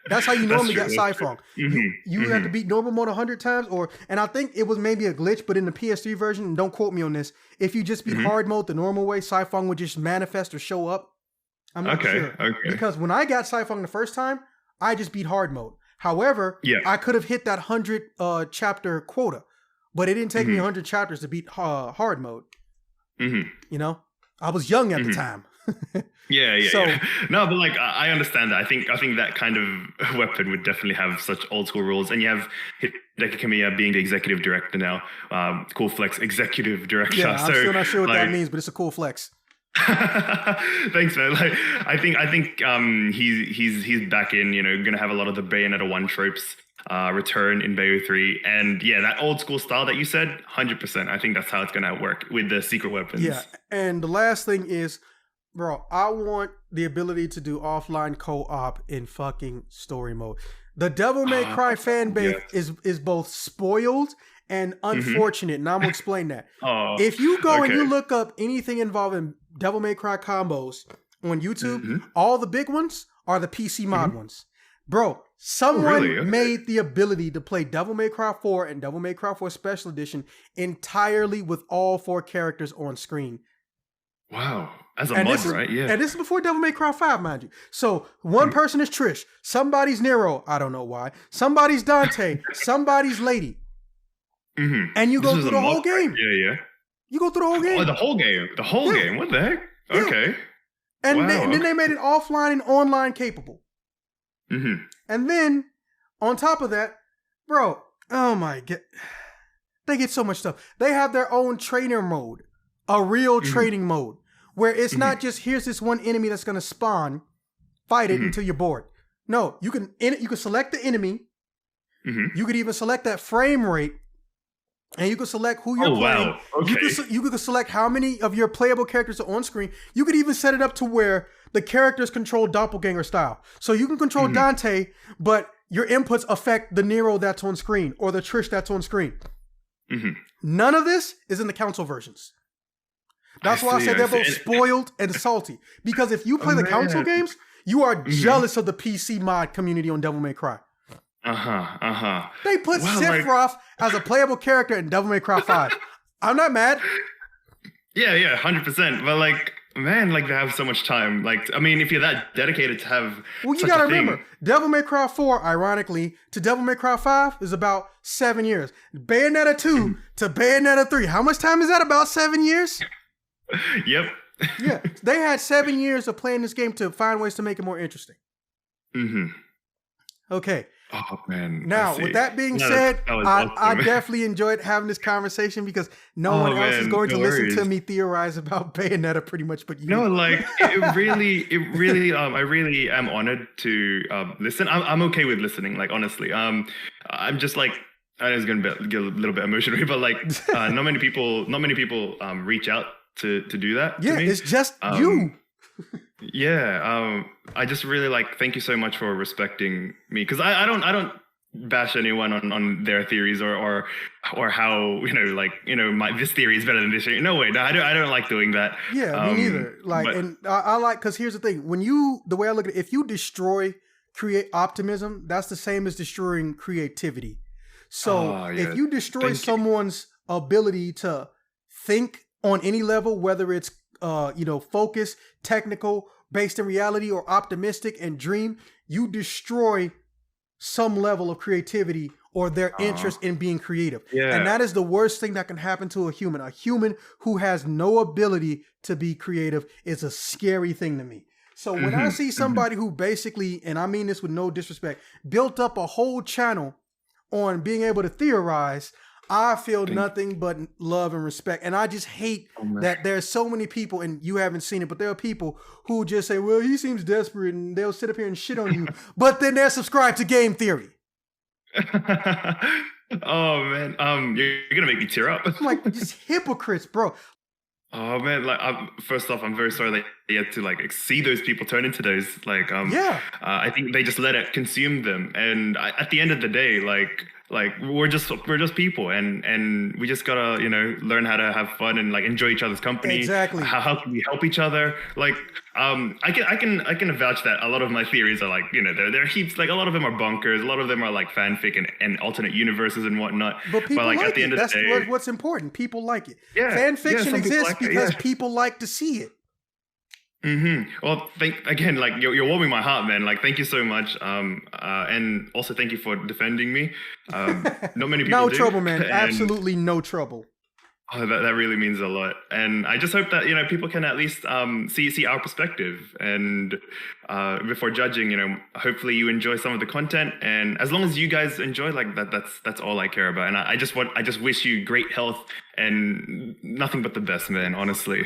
That's how you normally got Sci-Fong. You have to beat normal mode 100 times, and I think it was maybe a glitch, but in the PS3 version, and don't quote me on this, if you just beat hard mode the normal way, Sci-Fong would just manifest or show up. I'm not sure. Okay. Because when I got Sci-Fong the first time, I just beat hard mode. However, I could have hit that 100 chapter quota, but it didn't take me 100 chapters to beat hard mode. You know, I was young at the time. Yeah. No, but like I understand that. I think that kind of weapon would definitely have such old school rules. And you have Hideki Kamiya being the executive director now. Cool flex, executive director. Yeah, I'm still not sure what that means, but it's a cool flex. Thanks, man. Like I think he's back in. You know, gonna have a lot of the Bayonetta 1 tropes return in Bayo 3, and that old school style that you said, 100%. I think that's how it's gonna work with the secret weapons. Yeah, and the last thing is, bro, I want the ability to do offline co-op in fucking story mode. The Devil May Cry fan base is both spoiled and unfortunate, and I'm gonna explain that. If you go and you look up anything involving Devil May Cry combos on YouTube, all the big ones are the PC mod ones. Bro, someone made the ability to play Devil May Cry 4 and Devil May Cry 4 Special Edition entirely with all 4 characters on screen. Wow. As a mod, right? Yeah. And this is before Devil May Cry 5, mind you. So one person is Trish. Somebody's Nero. I don't know why. Somebody's Dante. Somebody's Lady. And you go through the whole game. Yeah. You go through the whole game. Oh, the whole game. The whole game. What the heck? Yeah. Okay. And then they made it offline and online capable. And then, on top of that, bro, Oh my god. They get so much stuff. They have their own trainer mode, a real training mode, where it's not just here's this one enemy that's gonna spawn, fight it until you're bored. No, you can select the enemy. You could even select that frame rate, and you can select who you're playing. Wow. Okay. You could select how many of your playable characters are on screen. You could even set it up to where the characters control doppelganger style. So you can control Dante, but your inputs affect the Nero that's on screen or the Trish that's on screen. None of this is in the console versions. That's why I say they're both spoiled and salty. Because if you play the console games, you are jealous of the PC mod community on Devil May Cry. They put Sephiroth as a playable character in Devil May Cry 5. I'm not mad. Yeah, 100%. But like, man, like they have so much time. Like, I mean, if you're that dedicated to have, well, you gotta remember, Devil May Cry 4, ironically, to Devil May Cry 5 is about 7 years. Bayonetta 2 to Bayonetta 3, how much time is that? About 7 years? Yep. Yeah, they had 7 years of playing this game to find ways to make it more interesting. Okay. Oh man. Now, with that being said, I definitely enjoyed having this conversation because no one else is going to listen to me theorize about Bayonetta pretty much but you. No, like it really I really am honored to listen. I'm okay with listening, like honestly. I'm just like, I was gonna get a little bit emotional, but like not many people reach out to do that. Yeah, to me. it's just you. Yeah, I just really like, thank you so much for respecting me, because I don't bash anyone on their theories or how this theory is better than this theory. No way, no, I don't like doing that. Yeah, me neither. Like, and I like, because here's the thing: the way I look at it, if you destroy optimism, that's the same as destroying creativity. So if you destroy someone's ability to think on any level, whether it's focus, technical, based in reality, or optimistic and dream, you destroy some level of creativity or their interest in being creative. Yeah. And that is the worst thing that can happen to a human. A human who has no ability to be creative is a scary thing to me. So when I see somebody who basically, and I mean this with no disrespect, built up a whole channel on being able to theorize, I feel nothing but love and respect. And I just hate that there's so many people, and you haven't seen it, but there are people who just say, well, he seems desperate, and they'll sit up here and shit on you, but then they're subscribed to game theory. Oh, man. You're going to make me tear up. I'm like, just hypocrites, bro. Oh man, like first off, I'm very sorry that you had to like see those people turn into those. Like, I think they just let it consume them, and at the end of the day, like we're just people, and we just gotta learn how to have fun and like enjoy each other's company. Exactly. How can we help each other? Like, I can vouch that a lot of my theories are like they're heaps, like a lot of them are bonkers, a lot of them are like fanfic and alternate universes and whatnot. But people like like at the end of the day, that's what's important. People like it. Yeah, fan fiction exists like because people like to see it. Well, again, like you're warming my heart, man. Like, thank you so much. And also thank you for defending me. Not many people No do. trouble, man. Absolutely no trouble. Oh, that really means a lot. And I just hope that people can at least see our perspective, and before judging, hopefully you enjoy some of the content, and as long as you guys enjoy, like that's all I care about. And I just wish you great health and nothing but the best, man, honestly.